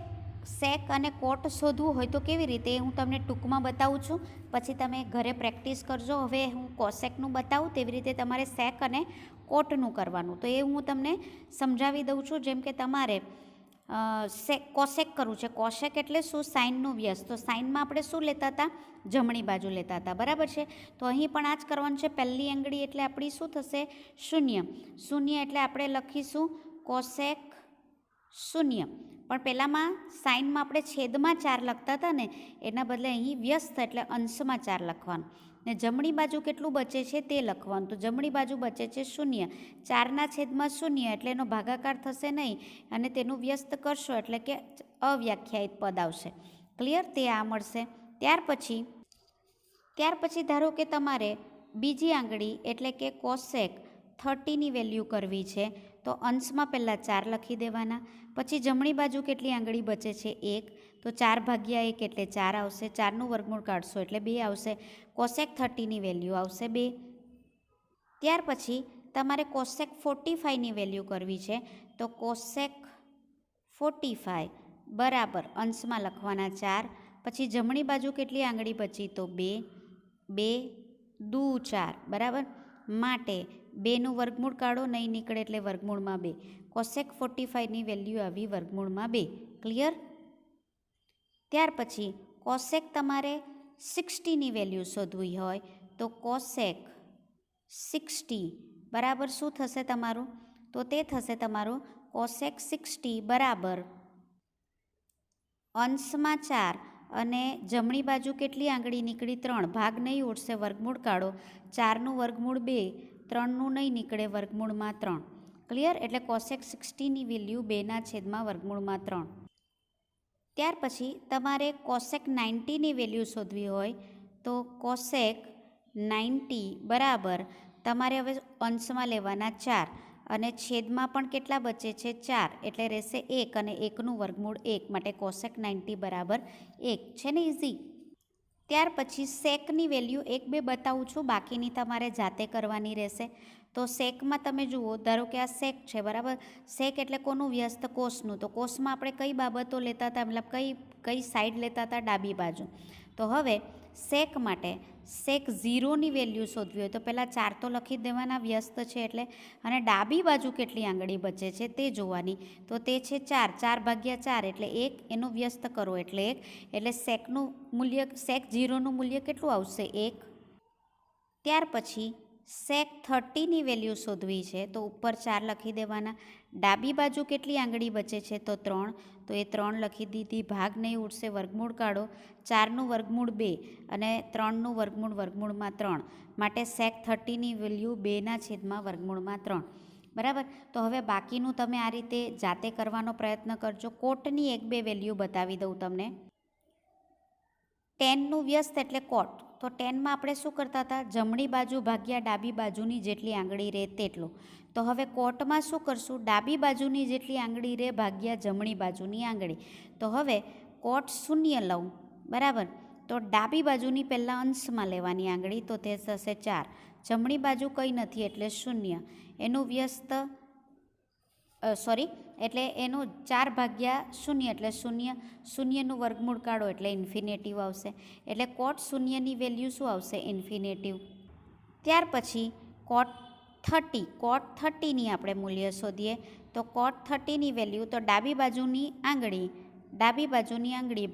સેક અને કોટ શોધવું હોય તો કેવી રીતે, હું તમને ટૂંકમાં બતાવું છું, પછી તમે ઘરે પ્રેક્ટિસ કરજો. હવે હું કોસેકનું બતાવું, તેવી રીતે તમારે સેક અને કોટનું કરવાનું, તો એ હું તમને સમજાવી દઉં છું. જેમ કે તમારે કોસેક કરવું છે. કોસેક એટલે શું? સાઇનનું વ્યસ્ત. તો સાઇનમાં આપણે શું લેતા હતા? જમણી બાજુ લેતા હતા, બરાબર છે. તો અહીં પણ આ જ કરવાનું છે. પહેલી આંગળી એટલે આપણી શું થશે? 0. 0 એટલે આપણે લખીશું કોસેક 0. પણ પહેલાંમાં સાઇનમાં આપણે છેદમાં 4 લખતા હતા ને, એના બદલે અહીં વ્યસ્ત એટલે અંશમાં 4 લખવાનું. ને જમણી બાજુ કેટલું બચે છે તે લખવાનું. તો જમણી બાજુ બચે છે 0. 4/0 એટલે એનો ભાગાકાર થશે નહીં, અને તેનું વ્યસ્ત કરશો એટલે કે અવ્યાખ્યાયિત પદ આવશે. ક્લિયર? તે આ મળશે. ત્યાર પછી ધારો કે તમારે બીજી આંગળી એટલે કે કોસેક 30ની વેલ્યુ કરવી છે, તો અંશમાં પહેલાં 4 લખી દેવાના. પછી જમણી બાજુ કેટલી આંગળી બચે છે? 1. તો 4/1 એટલે 4 આવશે. 4નું વર્ગમૂળ કાઢશો એટલે 2 આવશે. કોસેક 30ની વેલ્યુ આવશે 2. ત્યાર પછી તમારે કોસેક 45ની વેલ્યુ કરવી છે, તો કોસેક 45 બરાબર અંશમાં લખવાના 4. પછી જમણી બાજુ કેટલી આંગળી બચી? તો 2. 2 દુ 4, બરાબર. માટે 2નું વર્ગમૂળ કાઢો, નહીં નીકળે એટલે વર્ગમૂળમાં 2. કોસેક 45ની વેલ્યુ આવી વર્ગમૂળમાં 2. ક્લિયર? ત્યાર પછી કોસેક તમારે 60ની વેલ્યુ શોધવી હોય, તો કોસેક 60 બરાબર શું થશે તમારું? તો તે થશે તમારું કોસેક 60 બરાબર અંશમાં 4 અને જમણી બાજુ કેટલી આંગળી નીકળી? 3. ભાગ નહીં ઉડશે, વર્ગમૂળ કાઢો. 4નું વર્ગમૂળ 2, 3નું નહીં નીકળે, વર્ગમૂળમાં 3. ક્લિયર? એટલે કોસેક 60ની વેલ્યુ 2/3. ત્યાર પછી તમારે કોસેક 90ની વેલ્યુ શોધવી હોય, તો કોસેક 90 બરાબર તમારે હવે અંશમાં લેવાના 4, અને છેદમાં પણ કેટલા બચે છે? 4, એટલે રહેશે 1, અને 1નું વર્ગમૂળ 1, માટે કોસેક 90 બરાબર 1. છે ને ઇઝી? ત્યાર પછી સેકની વેલ્યુ 1 2 બતાવું છું, બાકીની તમારે જાતે કરવાની રહેશે. તો સેકમાં તમે જુઓ, ધારો કે આ સેક છે, બરાબર. સેક એટલે કોનું વ્યસ્ત? કોસનું. તો કોસમાં આપણે કઈ બાબતો લેતા હતા, મતલબ કઈ સાઈડ લેતા હતા? ડાબી બાજુ. તો હવે સેક માટે સેક 0ની વેલ્યુ શોધવી હોય તો પહેલાં 4 તો લખી દેવાના, વ્યસ્ત છે એટલે. અને ડાબી બાજુ કેટલી આંગળી બચે છે તે જોવાની. તો તે છે 4. 4/4 એટલે 1, એનું વ્યસ્ત કરો એટલે 1, એટલે સેકનું મૂલ્ય, સેક 0નું મૂલ્ય કેટલું આવશે? 1. ત્યાર પછી સેક 30ની વેલ્યુ શોધવી છે, તો ઉપર 4 લખી દેવાના. ડાબી બાજુ કેટલી આંગળી બચે છે? તો 3. તો એ 3 લખી દીધી. ભાગ નહીં ઉડશે, વર્ગમૂળ કાઢો. 4નું વર્ગમૂળ 2 અને 3નું વર્ગમૂળમાં 3, માટે સેક 30ની વેલ્યુ 2/3, બરાબર. તો હવે બાકીનું તમે આ રીતે જાતે કરવાનો પ્રયત્ન કરજો. કોટની 1 2 વેલ્યુ બતાવી દઉં તમને. 10નું વ્યસ્ત એટલે કોટ. તો 10માં આપણે શું કરતા હતા? જમણી બાજુ ભાગ્યા ડાબી બાજુની જેટલી આંગળી રહે તેટલું. તો હવે કોટમાં શું કરશું? ડાબી બાજુની જેટલી આંગળી રહે ભાગ્યા જમણી બાજુની આંગળી. તો હવે કોટ 0 લઉં, બરાબર. તો ડાબી બાજુની પહેલાં અંશમાં લેવાની આંગળી, તો તે થશે 4. જમણી બાજુ કંઈ નથી એટલે 0. એનું વ્યસ્ત એટલે એનું 4/0 એટલે 0. 0નું વર્ગમૂળ કાઢો એટલે ઇન્ફિનેટિવ આવશે. એટલે કોટ 0ની વેલ્યુ શું આવશે? ઇન્ફિનેટિવ. ત્યાર પછી કોટ 30ની આપણે મૂલ્ય શોધીએ. તો કોટ 30ની વેલ્યુ, તો ડાબી બાજુની આંગળી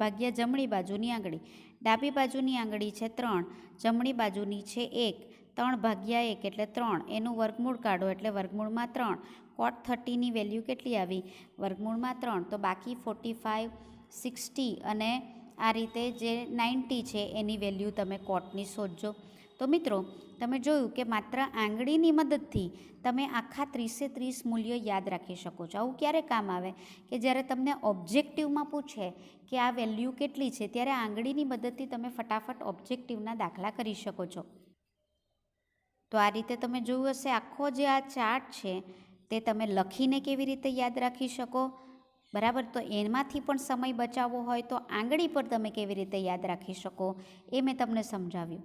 ભાગ્યા જમણી બાજુની આંગળી. ડાબી બાજુની આંગળી છે 3, જમણી બાજુની છે 1. 3/1 એટલે 3, એનું વર્ગમૂળ કાઢો એટલે વર્ગમૂળમાં 3. કોટ 30ની વેલ્યુ કેટલી આવી? વર્ગમૂળમાં 3. તો બાકી 45, 60 અને આ રીતે જે 90 છે એની વેલ્યુ તમે કોટની શોધજો. તો તો મિત્રો તમે જોયું કે માત્ર આંગળીની મદદથી તમે આખા 30 મૂલ્યો યાદ રાખી શકો છો. આવું ક્યારે કામ આવે કે જ્યારે તમને ઓબ્જેક્ટિવમાં પૂછે કે આ વેલ્યુ કેટલી છે, ત્યારે આંગળીની મદદથી તમે ફટાફટ ઓબ્જેક્ટિવના દાખલા કરી શકો છો. તો આ રીતે તમે જોયું હશે આખો જે આ ચાર્ટ છે તે તમે લખીને કેવી રીતે યાદ રાખી શકો, બરાબર. તો એમાંથી પણ સમય બચાવવો હોય તો આંગળી પર તમે કેવી રીતે યાદ રાખી શકો એ મેં તમને સમજાવ્યું.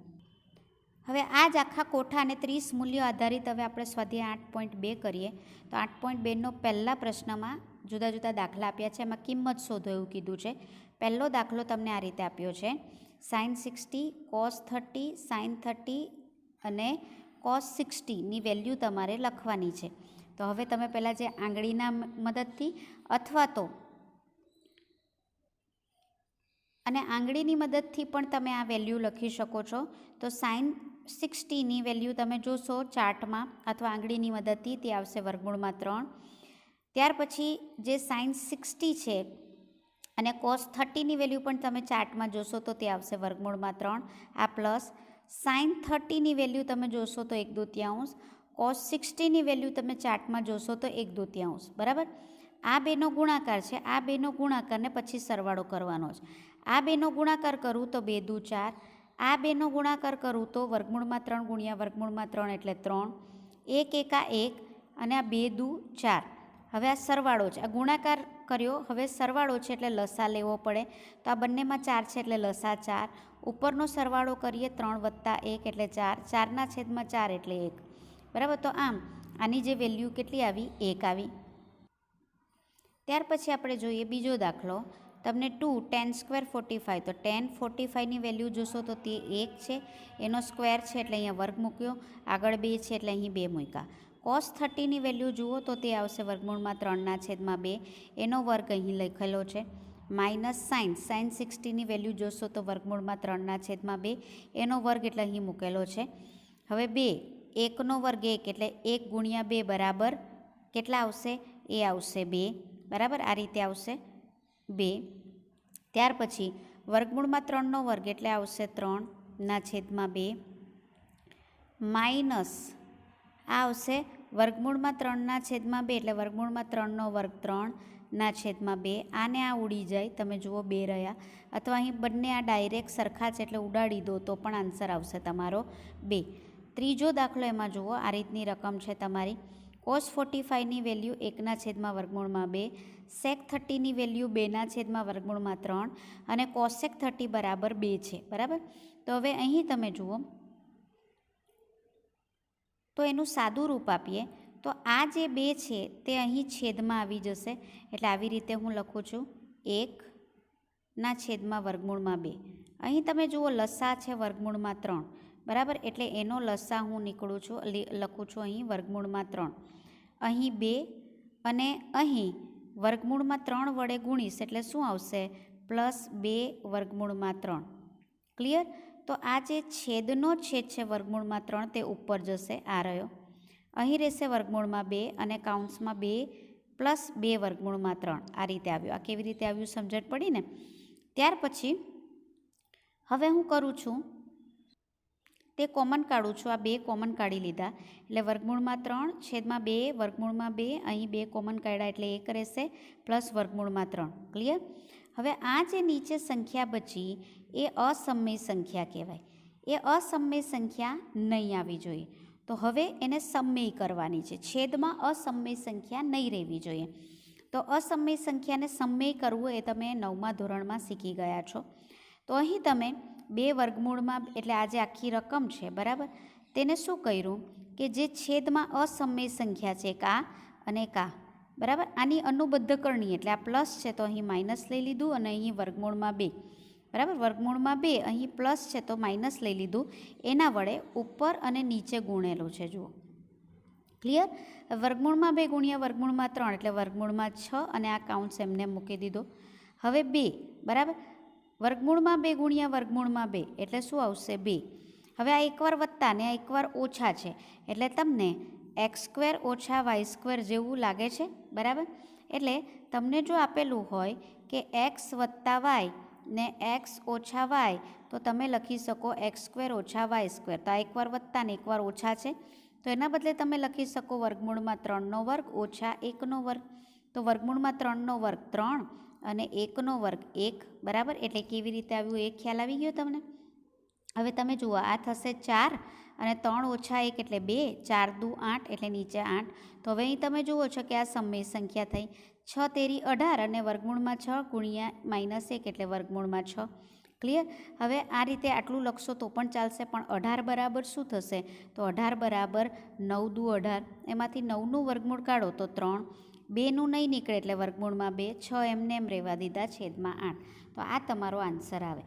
હવે આ જ આખા કોઠા અને 30 મૂલ્યો આધારિત હવે આપણે સ્વાધ્યાય 8.2 કરીએ. તો 8.2નો પહેલા પ્રશ્નમાં જુદા જુદા દાખલા આપ્યા છે, એમાં કિંમત શોધો એવું કીધું છે. પહેલો દાખલો તમને આ રીતે આપ્યો છે, sin 60, cos 30, sin 30 અને cos 60ની વેલ્યુ તમારે લખવાની છે. તો હવે તમે પહેલાં જે આંગળીના મદદથી અથવા તો અને આંગળીની મદદથી પણ તમે આ વેલ્યુ લખી શકો છો. તો sin 60ની વેલ્યુ તમે જોશો ચાર્ટમાં અથવા આંગળીની મદદથી, તે આવશે વર્ગમૂળમાં 3. ત્યાર પછી જે sin 60 છે અને cos 30ની વેલ્યુ પણ તમે ચાર્ટમાં જોશો તો તે આવશે વર્ગમૂળમાં 3. આ પ્લસ sin 30ની વેલ્યુ તમે જોશો તો 1/2, cos 60ની વેલ્યુ તમે ચાર્ટમાં જોશો તો 1/2, બરાબર. આ બેનો ગુણાકાર છે, આ બેનો ગુણાકારને પછી સરવાળો કરવાનો છે. આ બેનો ગુણાકાર કરું તો 2 દુ 4, આ બેનો ગુણાકાર કરું તો વર્ગમૂળમાં 3 ગુણ્યા વર્ગમૂળમાં 3 એટલે 3, 1 એકા 1 અને આ 2 દુ 4. હવે આ સરવાળો છે, આ ગુણાકાર કર્યો, હવે સરવાળો છે એટલે લસા લેવો પડે. તો આ બંનેમાં 4 છે એટલે લસા 4. ઉપરનો સરવાળો કરીએ 3 + 1 એટલે 4, 4/4 એટલે 1, બરાબર. તો આમ આની જે વેલ્યુ કેટલી આવી, 1 આવી. ત્યાર પછી આપણે જોઈએ બીજો દાખલો, તમને 2 10² 45. તો 10 45ની વેલ્યુ જોશો તો તે 1 છે, એનો સ્ક્વેર છે એટલે અહીંયા વર્ગ મૂક્યો, આગળ 2 છે એટલે અહીં 2 મૂક્યા. cos 30ની વેલ્યુ જુઓ તો તે આવશે વર્ગમૂળમાં 3/2, એનો વર્ગ અહીં લખેલો છે. માઇનસ sin 60ની વેલ્યુ જોશો તો વર્ગમૂળમાં 3/2, એનો વર્ગ એટલે અહીં મૂકેલો છે. હવે 2, 1નો વર્ગ 1 એટલે 1 ગુણ્યા 2 બરાબર કેટલા આવશે, એ આવશે 2, બરાબર. આ રીતે આવશે 2. ત્યાર પછી વર્ગમૂળમાં 3નો વર્ગ એટલે આવશે 3/2 માઇનસ આ આવશે વર્ગમૂળમાં 3/2 એટલે વર્ગમૂળમાં 3નો વર્ગ 3/2. આને આ ઉડી જાય, તમે જુઓ 2 રહ્યા, અથવા અહીં બંને આ ડાયરેક્ટ સરખા છે એટલે ઉડાડી દો તો પણ આન્સર આવશે તમારો 2. ત્રીજો દાખલો એમાં જુઓ, આ રીતની રકમ છે તમારી. cos 45ની વેલ્યુ 1/2, sec 30ની વેલ્યુ 2/3 અને cosec 30 બરાબર 2 છે, બરાબર. તો હવે અહીં તમે જુઓ તો એનું સાદું રૂપ આપીએ તો આ જે 2 છે તે અહીં છેદમાં આવી જશે, એટલે આવી રીતે હું લખું છું 1/2. અહીં તમે જુઓ લસા છે વર્ગમૂળમાં 3, બરાબર. એટલે એનો લસા હું લખું છું અહીં વર્ગમૂળમાં 3, અહીં 2 અને અહીં વર્ગમૂળમાં 3 વડે ગુણીશ એટલે શું આવશે, +2/3. ક્લિયર. તો આ જે છેદનો છેદ છે વર્ગમૂળમાં 3 તે ઉપર જશે, આ રહ્યો. અહીં રહેશે વર્ગમૂળમાં 2 અને કાઉન્સમાં 2 + 2/3. આ રીતે આવ્યું. આ કેવી રીતે આવ્યું સમજણ પડી ને. ત્યાર પછી હવે હું કરું છું તે કોમન કાઢું છું, આ 2 કોમન કાઢી લીધા એટલે વર્ગમૂળમાં 3/2/2, અહીં 2 કોમન કાઢ્યા એટલે 1 રહેશે +/3. ક્લિયર. હવે આ જે નીચે સંખ્યા બચી એ અસમય સંખ્યા કહેવાય. એ અસમય સંખ્યા નહીં આવી જોઈએ, તો હવે એને સમય કરવાની છે. છેદમાં અસમય સંખ્યા નહીં રહેવી જોઈએ. તો અસમય સંખ્યાને સમય કરવું એ તમે 9મા ધોરણમાં શીખી ગયા છો. તો અહીં તમે 2 વર્ગમૂળમાં એટલે આ જે આખી રકમ છે, બરાબર, તેને શું કર્યું કે જે છેદમાં અસમય સંખ્યા છે કા અને કા, બરાબર. આની અનુબદ્ધકરણી એટલે આ પ્લસ છે તો અહીં માઇનસ લઈ લીધું અને અહીં વર્ગમૂળમાં 2, બરાબર. વર્ગમૂળમાં 2 અહીં પ્લસ છે તો માઇનસ લઈ લીધું, એના વડે ઉપર અને નીચે ગુણેલું છે, જુઓ. ક્લિયર. વર્ગમૂળમાં 2 ગુણ્યા વર્ગમૂળમાં 3 એટલે વર્ગમૂળમાં 6 અને આ કાઉન્સ એમને મૂકી દીધો. હવે 2, બરાબર. વર્ગમૂળમાં 2 ગુણ્યા વર્ગમૂળમાં 2 એટલે શું આવશે, 2. હવે આ એકવાર વત્તા ને આ એકવાર ઓછા છે એટલે તમને x² - y² જેવું લાગે છે, બરાબર. એટલે તમને જો આપેલું હોય કે x + y ને એક્સ ઓછા વાય, તો તમે લખી શકો એક્સ સ્ક્વેર ઓછા વાય સ્ક્વેર. તો આ એકવાર વત્તા ને એકવાર ઓછા છે, તો એના બદલે તમે લખી શકો વર્ગમૂળમાં 3નો વર્ગ ઓછા 1નો વર્ગ. તો વર્ગમૂળમાં 3નો વર્ગ 3 અને 1નો વર્ગ 1, બરાબર. એટલે કેવી રીતે આવ્યું એ ખ્યાલ આવી ગયો તમને. હવે તમે જુઓ, આ થશે 4 અને 3 ઓછા 1 એટલે 2, 4 દુ 8 એટલે નીચે 8. તો હવે અહીં તમે જુઓ છો કે આ સમય સંખ્યા થઈ 6 તેરી 18 અને વર્ગમૂળમાં 6 ગુણ્યા -1 એટલે વર્ગમૂળમાં 6. ક્લિયર. હવે આ રીતે આટલું લખશો તો પણ ચાલશે, પણ 18 બરાબર શું થશે? તો 18 બરાબર 9 દુ 18. એમાંથી 9નું વર્ગમૂળ કાઢો તો 3, 2નું નહીં નીકળે એટલે વર્ગમૂળમાં 2, 6 એમને એમ રહેવા દીધા છેદમાં 8. તો આ તમારો આન્સર આવે.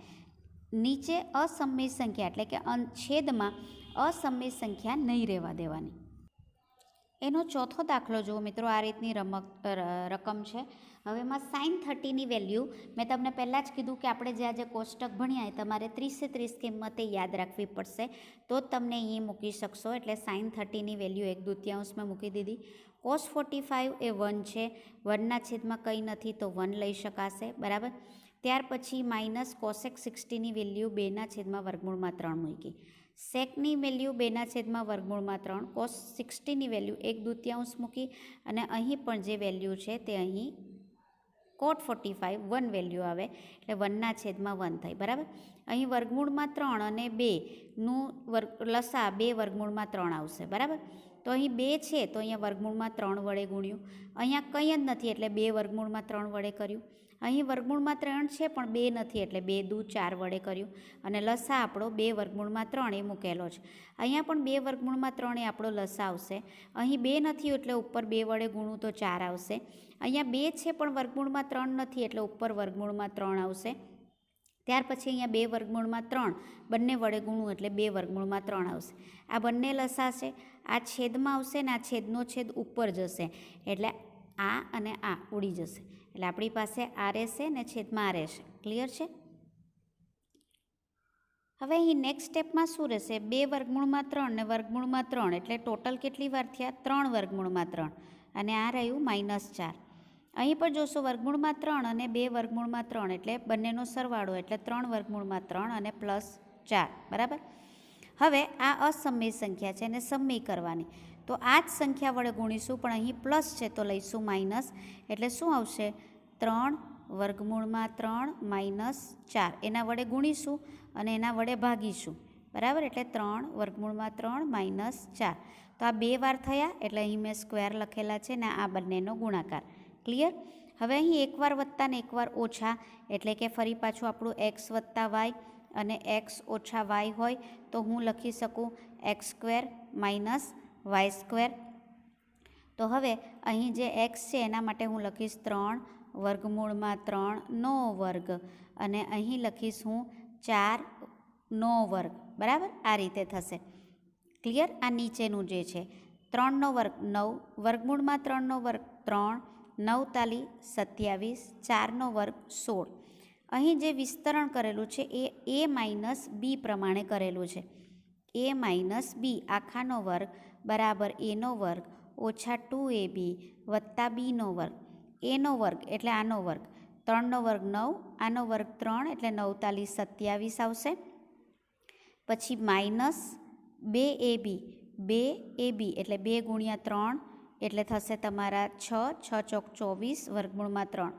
નીચે અસમય સંખ્યા એટલે કે છેદમાં અસમય સંખ્યા નહીં રહેવા દેવાની. એનો ચોથો દાખલો જુઓ મિત્રો, આ રીતની રકમ છે. હવે એમાં sin 30ની વેલ્યુ મેં તમને પહેલાં જ કીધું કે આપણે જે આજે કોષ્ટક ભણ્યા એ તમારે 30 કિંમતે યાદ રાખવી પડશે, તો જ તમને અહીં મૂકી શકશો. એટલે sin 30ની વેલ્યુ 1/2 મૂકી દીધી. cos 45 એ 1 છે, 1ના છેદમાં કંઈ નથી તો 1 લઈ શકાશે, બરાબર. ત્યાર પછી માઇનસ cosec 60ની વેલ્યુ 2/3 મૂકી. સેકની વેલ્યુ 2/3, cos 60ની વેલ્યુ 1/2 મૂકી. અને અહીં પણ જે વેલ્યુ છે તે અહીં cot 45 1 વેલ્યુ આવે એટલે 1/1 થાય, બરાબર. અહીં વર્ગમૂળમાં 3 અને 2નું લસા 2/3 આવશે, બરાબર. તો અહીં 2 છે તો અહીંયા વર્ગમૂળમાં 3 વડે ગુણ્યું. અહીંયા કંઈ જ નથી એટલે 2/3 વડે કર્યું. અહીં વર્ગમૂળમાં 3 છે પણ 2 નથી એટલે 2 દુ 4 વડે કર્યું. અને લસા આપણો 2/3 એ મૂકેલો છે. અહીંયા પણ 2/3 એ આપણો લસા આવશે. અહીં 2 નથી એટલે ઉપર 2 વડે ગુણું તો 4 આવશે. અહીંયા 2 છે પણ વર્ગમૂળમાં 3 નથી એટલે ઉપર વર્ગમૂળમાં 3 આવશે. ત્યાર પછી અહીંયા 2/3 બંને વડે ગુણવું એટલે 2/3 આવશે. આ બંને લસા છે, આ છેદમાં આવશે ને આ છેદનો છેદ ઉપર જશે એટલે આ અને આ ઉડી જશે. એટલે આપણી પાસે આ રહેશે ને છેદમાં આ રહેશે. ક્લિયર છે. હવે અહીં નેક્સ્ટ સ્ટેપમાં શું રહેશે? 2/3 ને √3 એટલે ટોટલ કેટલી વાર થયા? 3/3 અને આ રહ્યું -4. અહીં પણ જોશો 3/3 અને 2/3 એટલે બંનેનો સરવાળો એટલે 3/3 અને +4, બરાબર. હવે આ અસમય સંખ્યા છે એને સમય કરવાની, તો આ જ સંખ્યા વડે ગુણીશું, પણ અહીં પ્લસ છે તો લઈશું માઇનસ. એટલે શું આવશે? 3/3 -4 એના વડે ગુણીશું અને એના વડે ભાગીશું, બરાબર. એટલે 3/3 -4. તો આ 2 વાર થયા એટલે અહીં મેં સ્ક્વેર લખેલા છે ને આ બંનેનો ગુણાકાર. ક્લિયર. હવે અહીં એકવાર વત્તા ને એકવાર ઓછા એટલે કે ફરી પાછું આપણું x + y અને x - y હોય તો હું લખી શકું x² - y². તો હવે અહીં જે x છે એના માટે હું લખીશ 3/3નો વર્ગ અને અહીં લખીશ હું 4નો વર્ગ, બરાબર. આ રીતે થશે. ક્લિયર. આ નીચેનું જે છે 3નો વર્ગ 9, √3નો વર્ગ 3, 9 તાલી 27, 4નો વર્ગ 16. અહીં જે વિસ્તરણ કરેલું છે એ a - b પ્રમાણે કરેલું છે. a - b આખાનો વર્ગ બરાબર aનો વર્ગ ઓછા 2ab વત્તા bનો વર્ગ. aનો વર્ગ એટલે આનો વર્ગ, 3નો વર્ગ 9, આનો વર્ગ 3 એટલે 9 તાલી 27 આવશે. પછી -2ab, 2ab એટલે 2 × 3 એટલે થશે તમારા 6, 6 ચોક 24 √3.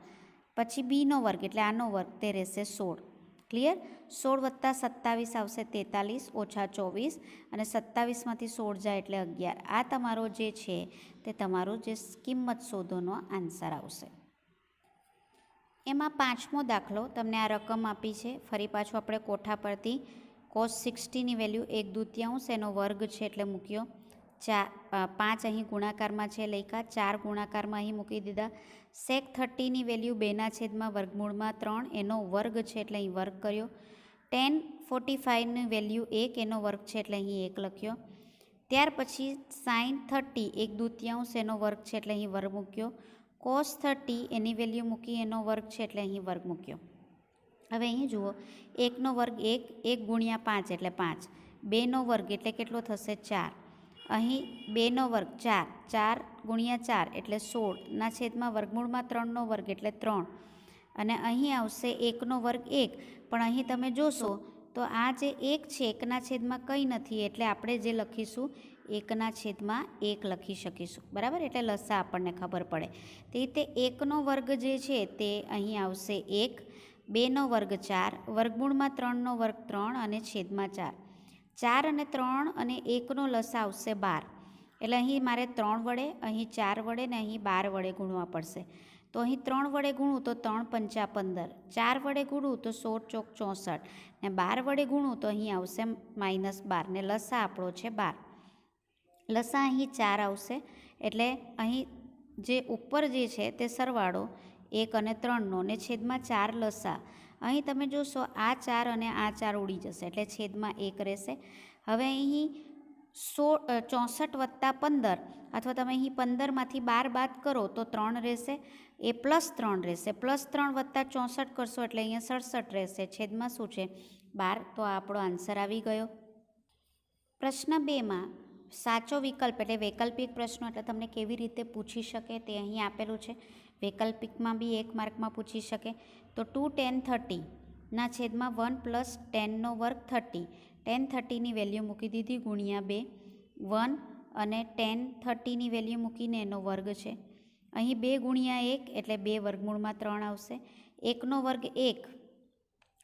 પછી બીનો વર્ગ એટલે આનો વર્ગ તે રહેશે 16. ક્લિયર. 16 + 27 આવશે 43 ઓછા 24 અને 27માંથી 16 જાય એટલે 11. આ તમારો જે છે તે તમારો જે કિંમત શોધોનો આન્સર આવશે. એમાં 5મો દાખલો તમને આ રકમ આપી છે. ફરી પાછું આપણે કોઠા પરથી cos 60ની વેલ્યુ 1/2 એનો વર્ગ છે એટલે મૂક્યો. 5 અહીં ગુણાકારમાં છે લખ્યા, 4 ગુણાકારમાં અહીં મૂકી દીધા. sec 30ની વેલ્યુ 2/3 એનો વર્ગ છે એટલે અહીં વર્ગ કર્યો. tan 45ની વેલ્યુ 1 એનો વર્ગ છે એટલે અહીં 1 લખ્યો. ત્યાર પછી sin 30 1/2 એનો વર્ગ છે એટલે અહીં વર્ગ મૂક્યો. cos 30 એની વેલ્યુ મૂકી એનો વર્ગ છે એટલે અહીં વર્ગ મૂક્યો. હવે અહીં જુઓ 1નો વર્ગ 1, 1 × 5 એટલે 5, 2નો વર્ગ એટલે કેટલો થશે 4. અહીં 2નો વર્ગ 4, 4 × 4 એટલે 16 ના છેદમાં √3નો વર્ગ એટલે 3. અને અહીં આવશે 1નો વર્ગ 1, પણ અહીં તમે જોશો તો આ જે 1 છે 1ના છેદમાં કંઈ નથી, એટલે આપણે જે લખીશું 1ના છેદમાં 1 લખી શકીશું, બરાબર. એટલે લસા આપણને ખબર પડે. તે રીતે 1નો વર્ગ જે છે તે અહીં આવશે 1, 2નો વર્ગ 4, વર્ગમૂળમાં 3નો વર્ગ 3 અને છેદમાં 4. 4 અને 3 અને 1નો લસા આવશે 12. એટલે અહીં મારે 3 વડે, અહીં 4 વડે ને અહીં 12 વડે ગુણવા પડશે. તો અહીં 3 વડે ગુણું તો 3 પંચા 15, 4 વડે ગુણું તો 16 ચોક 64, ને 12 વડે ગુણું તો અહીં આવશે -12, ને લસા આપણો છે 12. લસા અહીં 4 આવશે, એટલે અહીં જે ઉપર જે છે તે સરવાળો 1 અને 3નો, ને છેદમાં 4 લસા. અહીં તમે જોશો આ 4 અને આ 4 ઉડી જશે, એટલે છેદમાં 1 રહેશે. હવે અહીં 64 વત્તા 15, અથવા તમે અહીં 15માંથી 12 બાદ કરો તો 3 રહેશે, એ +3 રહેશે. +3 વત્તા 64 કરશો એટલે અહીંયા 67 રહેશે. છેદમાં શું છે 12. તો આ આપણો આન્સર આવી ગયો. પ્રશ્ન 2માં સાચો વિકલ્પ એટલે વૈકલ્પિક પ્રશ્નો એટલે તમને કેવી રીતે પૂછી શકે તે અહીં આપેલું છે. વૈકલ્પિકમાં બી 1 માર્કમાં પૂછી શકે. તો 2 tan 30 છેદમાં 1 + tan નો વર્ગ 30. tan 30ની વેલ્યુ મૂકી દીધી ગુણ્યા 2, 1 અને tan 30ની વેલ્યુ મૂકીને એનો વર્ગ છે. અહીં 2 ગુણ્યા 1 એટલે 2 વર્ગમૂળમાં 3 આવશે. 1નો વર્ગ 1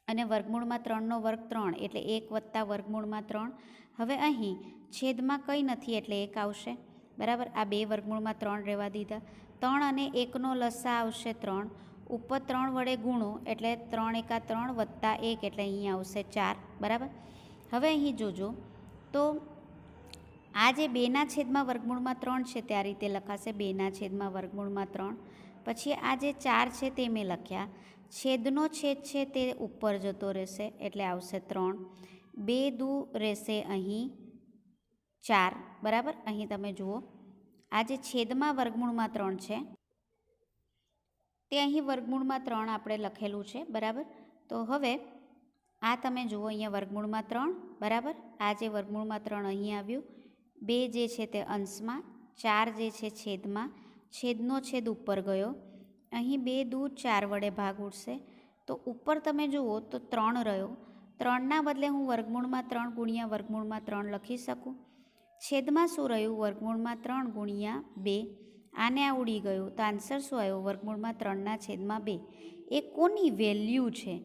અને વર્ગમૂળમાં 3નો વર્ગ 3 એટલે 1 વત્તા વર્ગમૂળમાં 3. હવે અહીં છેદમાં કંઈ નથી એટલે 1 આવશે, બરાબર. આ 2 વર્ગમૂળમાં 3 રહેવા દીધા. 3 અને 1નો લસા આવશે 3. ઉપર 3 વડે ગુણો એટલે 3 એકા 3 વત્તા 1 એટલે અહીં આવશે 4, બરાબર. હવે અહીં જોજો તો આ જે 2ના છેદમાં વર્ગમૂળમાં 3 છે તે આ રીતે લખાશે, 2ના છેદમાં વર્ગમૂળમાં 3. પછી આ જે 4 છે તે મેં લખ્યા, છેદનો છેદ છે તે ઉપર જતો રહેશે એટલે આવશે 3. 2 દુ રહેશે અહીં 4, બરાબર. અહીં તમે જુઓ આ જે છેદમાં વર્ગમૂળમાં 3 છે તે અહીં વર્ગમૂળમાં 3 આપણે લખેલું છે, બરાબર. તો હવે આ તમે જુઓ અહીંયા વર્ગમૂળમાં 3, બરાબર. આ જે વર્ગમૂળમાં 3 અહીં આવ્યું, 2 જે છે તે અંશમાં, 4 જે છે છેદમાં, છેદનો છેદ ઉપર ગયો. અહીં 2 દુ 4 વડે ભાગ ઉડશે, તો ઉપર તમે જુઓ તો 3 રહ્યો. 3ના બદલે હું વર્ગમૂળમાં 3 ગુણ્યા વર્ગમૂળમાં 3 લખી શકું. છેદમાં શું રહ્યું, વર્ગમૂળમાં 3 ગુણ્યા 2. આને આ ઉડી ગયું, તો આન્સર શું આવ્યો, વર્ગમૂળમાં 3ના છેદમાં 2. એ કોની વેલ્યુ છે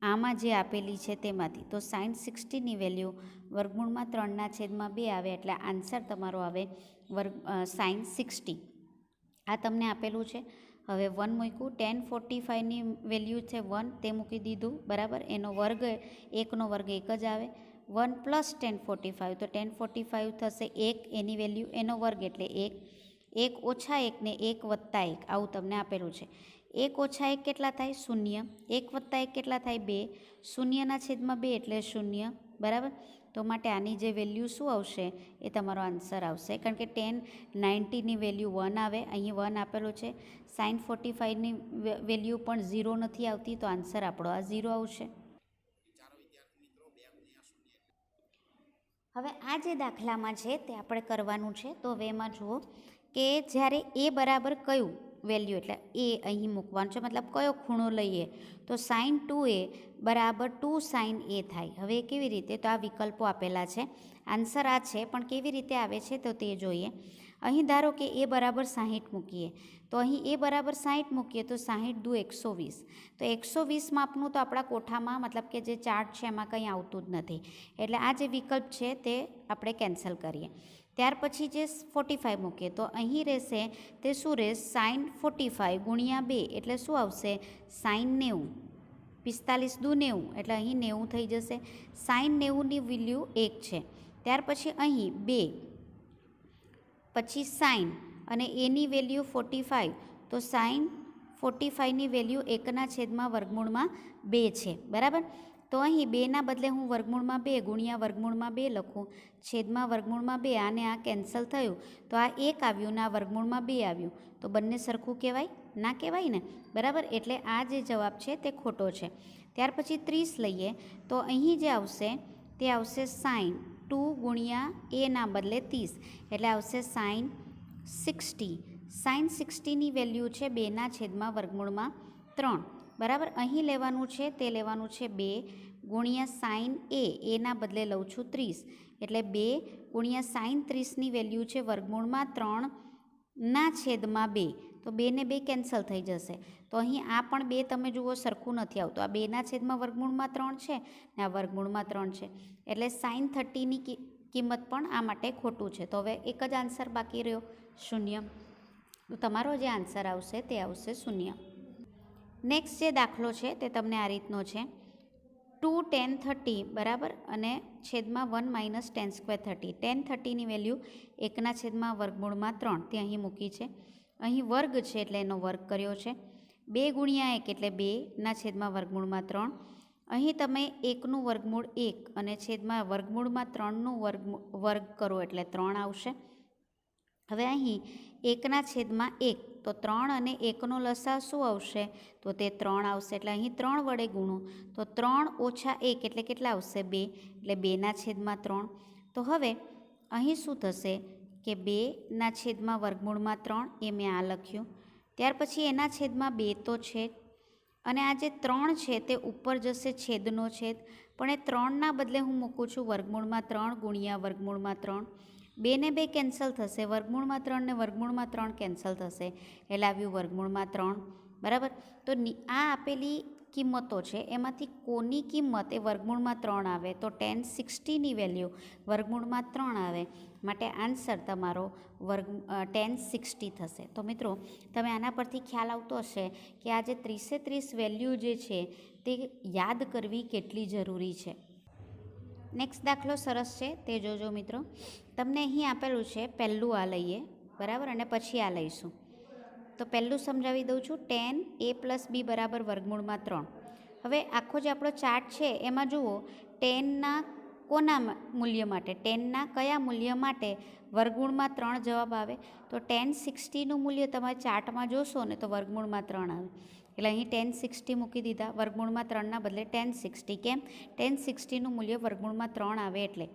આમાં જે આપેલી છે તેમાંથી? તો sin 60ની વેલ્યુ વર્ગમૂળમાં 3ના છેદમાં 2 આવે, એટલે આન્સર તમારો આવે sin 60. આ તમને આપેલું છે. હવે 1 મૂક્યું, tan 45ની વેલ્યુ છે 1, તે મૂકી દીધું, બરાબર. એનો વર્ગ 1નો વર્ગ 1 જ આવે. 1 + tan 45, તો tan 45 થશે 1, એની વેલ્યુ એનો વર્ગ એટલે 1. 1 ઓછા 1 ને 1 વત્તા 1 આવું તમને આપેલું છે. 1 ઓછા 1 કેટલા થાય, 0. 1 વત્તા 1 કેટલા થાય, 2. 0ના છેદમાં 2 એટલે 0, બરાબર. તો માટે આની જે વેલ્યુ શું આવશે એ તમારો આન્સર આવશે, કારણ કે tan 90ની વેલ્યુ 1 આવે, અહીં 1 આપેલો છે. sin 45ની વેલ્યુ પણ 0 નથી આવતી, તો આન્સર આપણો આ 0 આવશે. હવે આ જે દાખલામાં છે તે આપણે કરવાનું છે. તો હવે એમાં જુઓ કે જ્યારે એ બરાબર કયું વેલ્યુ એટલે એ અહીં મૂકવાનું છે, મતલબ કયો ખૂણો લઈએ તો sin 2a બરાબર 2 sin a થાય. હવે કેવી રીતે, તો આ વિકલ્પો આપેલા છે, આન્સર આ છે, પણ કેવી રીતે આવે છે તો તે જોઈએ. અહીં ધારો કે એ બરાબર 60 મૂકીએ, તો અહીં એ બરાબર 60 મૂકીએ તો 60 દુ 120. તો 120 માપનું તો આપણા કોઠામાં મતલબ કે જે ચાર્ટ છે એમાં કંઈ આવતું જ નથી, એટલે આ જે વિકલ્પ છે તે આપણે કેન્સલ કરીએ. ત્યાર પછી જે 45 મૂકીએ તો અહીં રહેશે તે શું રહેશે, sin 45 ગુણ્યા 2 એટલે શું આવશે, sin 90. 45 દુ 90 એટલે અહીં 90 થઈ જશે. sin 90ની વેલ્યુ 1 છે. ત્યાર પછી અહીં 2, પછી sin અને એની વેલ્યુ 45, તો sin 45ની વેલ્યુ 1ના છેદમાં વર્ગમૂળમાં 2 છે, બરાબર. તો અહીં 2ના બદલે હું વર્ગમૂળમાં 2 ગુણ્યા વર્ગમૂળમાં 2 લખું, છેદમાં વર્ગમૂળમાં 2, આને આ કેન્સલ થયું તો આ 1 આવ્યું ને આ વર્ગમૂળમાં 2 આવ્યું, તો બંને સરખું કહેવાય, ના કહેવાય ને, બરાબર. એટલે આ જે જવાબ છે તે ખોટો છે. ત્યાર પછી 30 લઈએ તો અહીં જે આવશે તે આવશે sin 2 ગુણ્યા એના બદલે 30, એટલે આવશે sin 60. sin 60ની વેલ્યુ છે 2ના છેદમાં વર્ગમૂળમાં 3, બરાબર. અહીં લેવાનું છે તે લેવાનું છે 2 ગુણ્યા સાઇન એના બદલે લઉં છું 30, એટલે 2 ગુણ્યા સાઇન 30ની વેલ્યુ છે વર્ગમૂળમાં 3 છેદમાં 2, તો 2 ને 2 કેન્સલ થઈ જશે. તો અહીં આ પણ 2 તમે જુઓ સરખું નથી આવતું, આ 2 છેદમાં વર્ગમૂળમાં 3 છે ને આ વર્ગમૂળમાં 3 છે, એટલે સાઇન 30ની કિંમત પણ આ માટે ખોટું છે. તો હવે એક જ આન્સર બાકી રહ્યો, 0. તો તમારો જે આન્સર આવશે તે આવશે 0. નેક્સ્ટ જે દાખલો છે તે તમને આ રીતનો છે, 2 tan 30 બરાબર અને છેદમાં 1 માઇનસ tan સ્ક્વેર 30. tan 30ની વેલ્યુ 1 છેદમાં વર્ગમૂળમાં 3 તે અહીં મૂકી છે. અહીં વર્ગ છે એટલે એનો વર્ગ કર્યો છે. 2 ગુણ્યા 1 એટલે 2 છેદમાં વર્ગમૂળમાં 3. અહીં તમે 1નું વર્ગમૂળ 1 અને છેદમાં વર્ગમૂળમાં 3નું વર્ગ કરો એટલે 3 આવશે. હવે અહીં 1 છેદમાં 1, તો 3 અને 1નો લસા શું આવશે? તો તે 3 આવશે. એટલે અહીં 3 વડે ગુણો તો 3 ઓછા 1 એટલે કેટલા આવશે? 2, એટલે 2 છેદમાં 3. તો હવે અહીં શું થશે કે 2 છેદમાં વર્ગમૂળમાં 3 એ મેં આ લખ્યું. ત્યાર પછી એના છેદમાં 2 તો છે જ, અને આ જે 3 છે તે ઉપર જશે છેદનો છેદ, પણ એ 3ના બદલે હું મૂકું છું વર્ગમૂળમાં 3 ગુણ્યા વર્ગમૂળમાં 3. 2 ને 2 કેન્સલ થશે, વર્ગમૂળમાં 3 ને વર્ગમૂળમાં 3 કેન્સલ થશે, એટલે આવ્યું વર્ગમૂળમાં 3. બરાબર. તો આ આપેલી કિંમતો છે એમાંથી કોની કિંમત એ વર્ગમૂળમાં 3 આવે? તો tan 60ની વેલ્યુ વર્ગમૂળમાં 3 આવે, માટે આન્સર તમારો tan 60 થશે. તો મિત્રો તમે આના પરથી ખ્યાલ આવતો હશે કે આ જે 30 વેલ્યુ જે છે તે યાદ કરવી કેટલી જરૂરી છે. નેક્સ્ટ દાખલો સરસ છે, તે જોજો મિત્રો. તમને અહીં આપેલું છે, પહેલું આ લઈએ બરાબર અને પછી આ લઈશું. તો પહેલું સમજાવી દઉં છું, tan a + b બરાબર વર્ગમૂળમાં 3. હવે આખો જે આપણો ચાર્ટ છે એમાં જુઓ ટેનના કોના મૂલ્ય માટે, ટેનના કયા મૂલ્ય માટે વર્ગમૂળમાં 3 જવાબ આવે? તો tan 60નું મૂલ્ય તમે ચાર્ટમાં જોશો ને તો વર્ગમૂળમાં 3 આવે, એટલે અહીં tan 60 મૂકી દીધા, વર્ગમૂળમાં 3ના બદલે tan 60. કેમ? tan 60નું મૂલ્ય વર્ગમૂળમાં 3 આવે એટલે.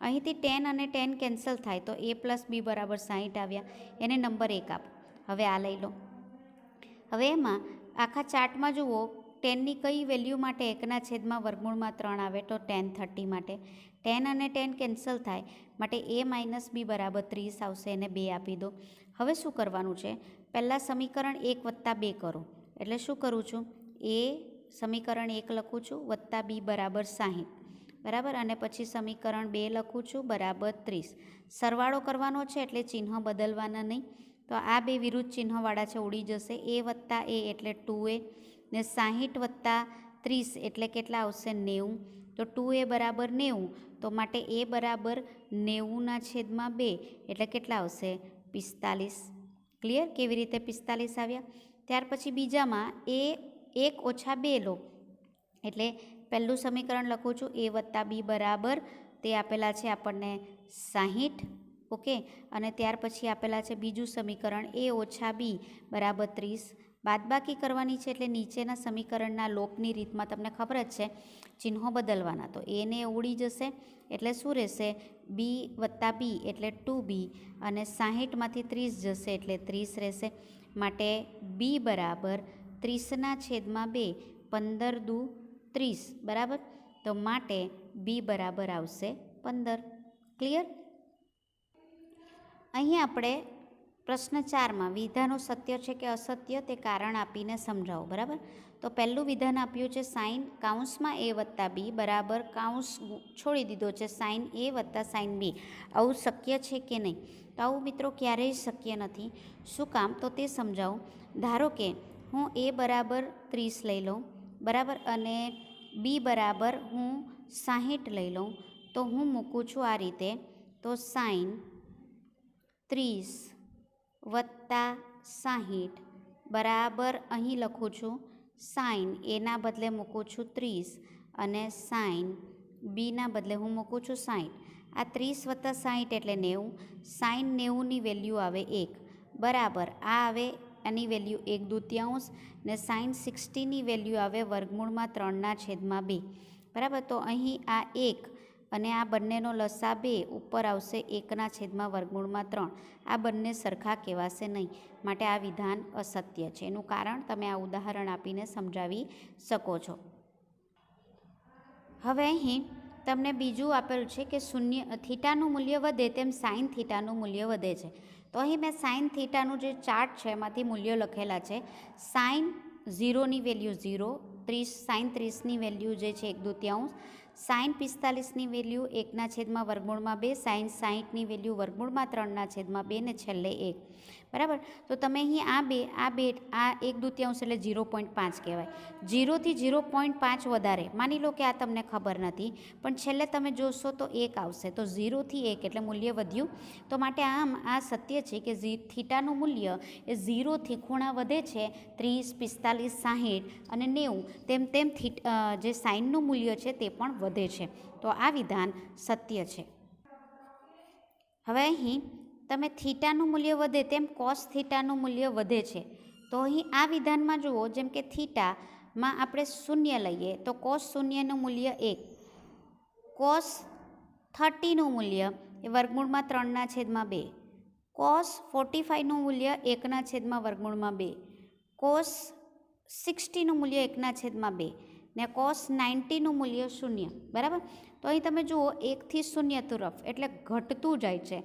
અહીંથી tan અને tan કેન્સલ થાય તો a + b બરાબર 60 આવ્યા, એને નંબર 1 આપો. હવે આ લઈ લો. હવે એમાં આખા ચાર્ટમાં જુઓ ટેનની કઈ વેલ્યુ માટે 1 છેદમાં વર્ગમૂળમાં 3 આવે? તો tan 30 માટે. tan અને tan કેન્સલ થાય માટે a - b બરાબર 30 આવશે, એને 2 આપી દો. હવે શું કરવાનું છે? પહેલાં સમીકરણ 1 + 2 કરો, એટલે શું કરું છું? a સમીકરણ 1 લખું છું વત્તા b બરાબર 60 બરાબર, અને પછી સમીકરણ 2 લખું છું બરાબર 30. સરવાળો કરવાનો છે એટલે ચિહ્ન બદલવાના નહીં, તો આ 2 વિરુદ્ધ ચિહ્નવાળા છે ઉડી જશે. a વત્તા a એટલે 2a ને 60 વત્તા 30 એટલે કેટલા આવશે? 90. તો 2a બરાબર 90, તો માટે a બરાબર 90/2 એટલે કેટલા આવશે? 45. ક્લિયર? કેવી રીતે 45 આવ્યા? ત્યાર પછી બીજામાં a 1 ઓછા 2 લો, એટલે પહેલું સમીકરણ લખું છું a વત્તા b બરાબર તે આપેલા છે આપણને 60. ઓકે, અને ત્યાર પછી આપેલા છે બીજું સમીકરણ a ઓછા b બરાબર 30. બાદબાકી કરવાની છે એટલે નીચેના સમીકરણના લોપની રીતમાં તમને ખબર જ છે ચિહ્નો બદલવાના. તો a ને ઉડી જશે એટલે શું રહેશે? b વત્તા b એટલે 2b, અને 60માંથી 30 જશે એટલે 30 રહેશે, માટે b બરાબર 30/2, 15 દુ 30 બરાબર, તો માટે b બરાબર આવશે 15. ક્લિયર? અહીં આપણે પ્રશ્ન 4માં વિધાનો સત્ય છે કે અસત્ય તે કારણ આપીને સમજાવો. બરાબર. તો પહેલું વિધાન આપ્યું છે sin કૌંસમાં a વત્તા b બરાબર કૌંસ છોડી દીધો છે sin a વત્તા sin b. આવું શક્ય છે કે નહીં? તો આવું મિત્રો ક્યારેય શક્ય નથી. શું કામ? તો તે સમજાવું. ધારો કે હું a બરાબર 30 લઈ લઉં બરાબર, અને b બરાબર હું 60 લઈ લઉં, તો હું મૂકું છું આ રીતે. તો sin 30 વત્તા 60 બરાબર અહીં લખું છું sin એના બદલે મૂકું છું 30, અને sin બીના બદલે હું મૂકું છું 60. આ 30 વત્તા 60 એટલે 90. sin 90ની વેલ્યુ આવે 1 બરાબર, આ આવે એની વેલ્યુ 1/2, ને sin 60ની વેલ્યુ આવે વર્ગમૂળમાં 3/2 બરાબર. તો અહીં આ 1 અને આ બંનેનો લસા 2 ઉપર આવશે 1/3. આ બંને સરખા કહેવાશે નહીં, માટે આ વિધાન અસત્ય છે. એનું કારણ તમે આ ઉદાહરણ આપીને સમજાવી શકો છો. હવે અહીં તમને બીજું આપેલું છે કે થીટાનું મૂલ્ય વધે તેમ સાઇન થીટાનું મૂલ્ય વધે છે. તો અહીં મેં સાઇન થીટાનું જે ચાર્ટ છે એમાંથી મૂલ્યો લખેલા છે. સાઇન 0ની વેલ્યુ 0, સાઇન 30ની વેલ્યુ જે છે 1/2, સાઇન 45ની વેલ્યુ 1/2, સાઇન 60ની વેલ્યુ √3/2 ને છેલ્લે 1. બરાબર. તો તમે અહીં આ 1/2 એટલે 0.5 કહેવાય. 0થી 0.5 વધારે માની લો કે આ તમને ખબર નથી, પણ છેલ્લે તમે જોશો તો 1 આવશે. તો 0થી 1 એટલે મૂલ્ય વધ્યું. તો માટે આમ આ સત્ય છે કે થીટાનું મૂલ્ય એ 0થી ખૂણા વધે છે 30, 45, 60 અને 90, તેમ તેમ જે સાઇનનું મૂલ્ય છે તે પણ વધે છે. તો આ વિધાન સત્ય છે. હવે અહીં તમે થીટાનું મૂલ્ય વધે તેમ કોસ થીટાનું મૂલ્ય વધે છે. તો અહીં આ વિધાનમાં જુઓ, જેમ કે થીટામાં આપણે 0 લઈએ તો કોસ 0નું મૂલ્ય 1, કોસ 30નું મૂલ્ય એ √3/2, કોસ 45નું મૂલ્ય 1/2, કોસ 60નું મૂલ્ય 1/2 ને કોસ 90નું મૂલ્ય 0. બરાબર. તો અહીં તમે જુઓ 1થી 0 તરફ એટલે ઘટતું જાય છે,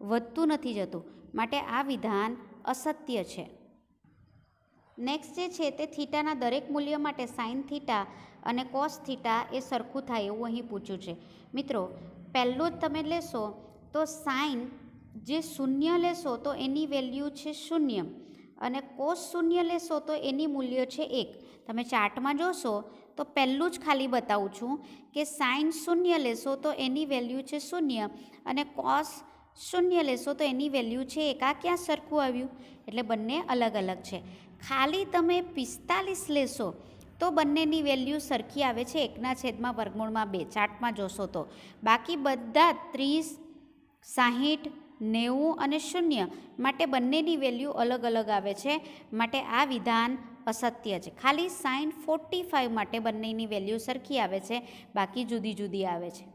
વધતું નથી જતું, માટે આ વિધાન અસત્ય છે. નેક્સ્ટ જે છે તે થીટાના દરેક મૂલ્ય માટે સાઇન થીટા અને કોસ થીટા એ સરખું થાય એવું અહીં પૂછ્યું છે. મિત્રો, પહેલું જ તમે લેશો તો સાઇન જે 0 લેશો તો એની વેલ્યુ છે 0 અને કોસ 0 લેશો તો એની મૂલ્ય છે 1. તમે ચાર્ટમાં જોશો તો પહેલું જ ખાલી બતાવું છું કે સાઇન 0 લેશો તો એની વેલ્યુ છે 0 અને કોસ 0 લેશો તો એની વેલ્યુ છે 1. આ ક્યાં સરખું આવ્યું? એટલે બંને અલગ અલગ છે. ખાલી તમે 45 લેશો તો બંનેની વેલ્યુ સરખી આવે છે 1/2 ચાર્ટમાં જોશો તો. બાકી બધા 30, 60, 90 અને 0 માટે બંનેની વેલ્યુ અલગ અલગ આવે છે, માટે આ વિધાન અસત્ય છે. ખાલી સાઇન 45 માટે બંનેની વેલ્યુ સરખી આવે છે, બાકી જુદી જુદી આવે છે.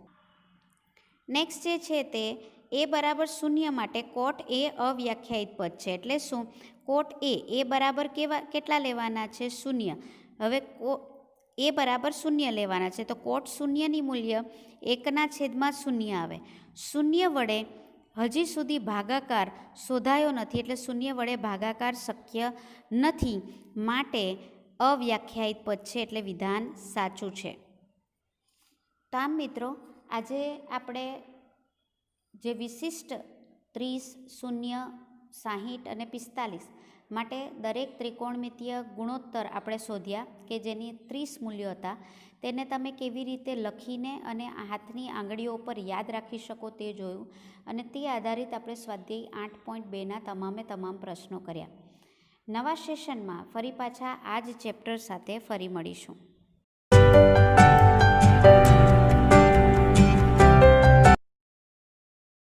નેક્સ્ટ જે છે તે a=0 માટે કોટ એ અવ્યાખ્યાયિત પદ છે. એટલે શું? કોટ એ બરાબર કેટલા લેવાના છે? 0. હવે a=0 લેવાના છે તો કોટ 0ની મૂલ્ય 1/0 આવે. 0 વડે હજી સુધી ભાગાકાર શોધાયો નથી, એટલે 0 વડે ભાગાકાર શક્ય નથી, માટે અવ્યાખ્યાયિત પદ છે, એટલે વિધાન સાચું છે. તો આમ મિત્રો, આજે આપણે જે વિશિષ્ટ 30, 0, 60 અને 45 માટે દરેક ત્રિકોણમિતીય ગુણોત્તર આપણે શોધ્યા કે જેની 30 મૂલ્યો હતા. તેને તમે કેવી રીતે લખીને અને હાથની આંગળીઓ પર યાદ રાખી શકો તે જોયું, અને તે આધારિત આપણે સ્વાધ્યાય 8.2ના તમામ પ્રશ્નો કર્યા. નવા સેશનમાં ફરી પાછા આ જ ચેપ્ટર સાથે ફરી મળીશું.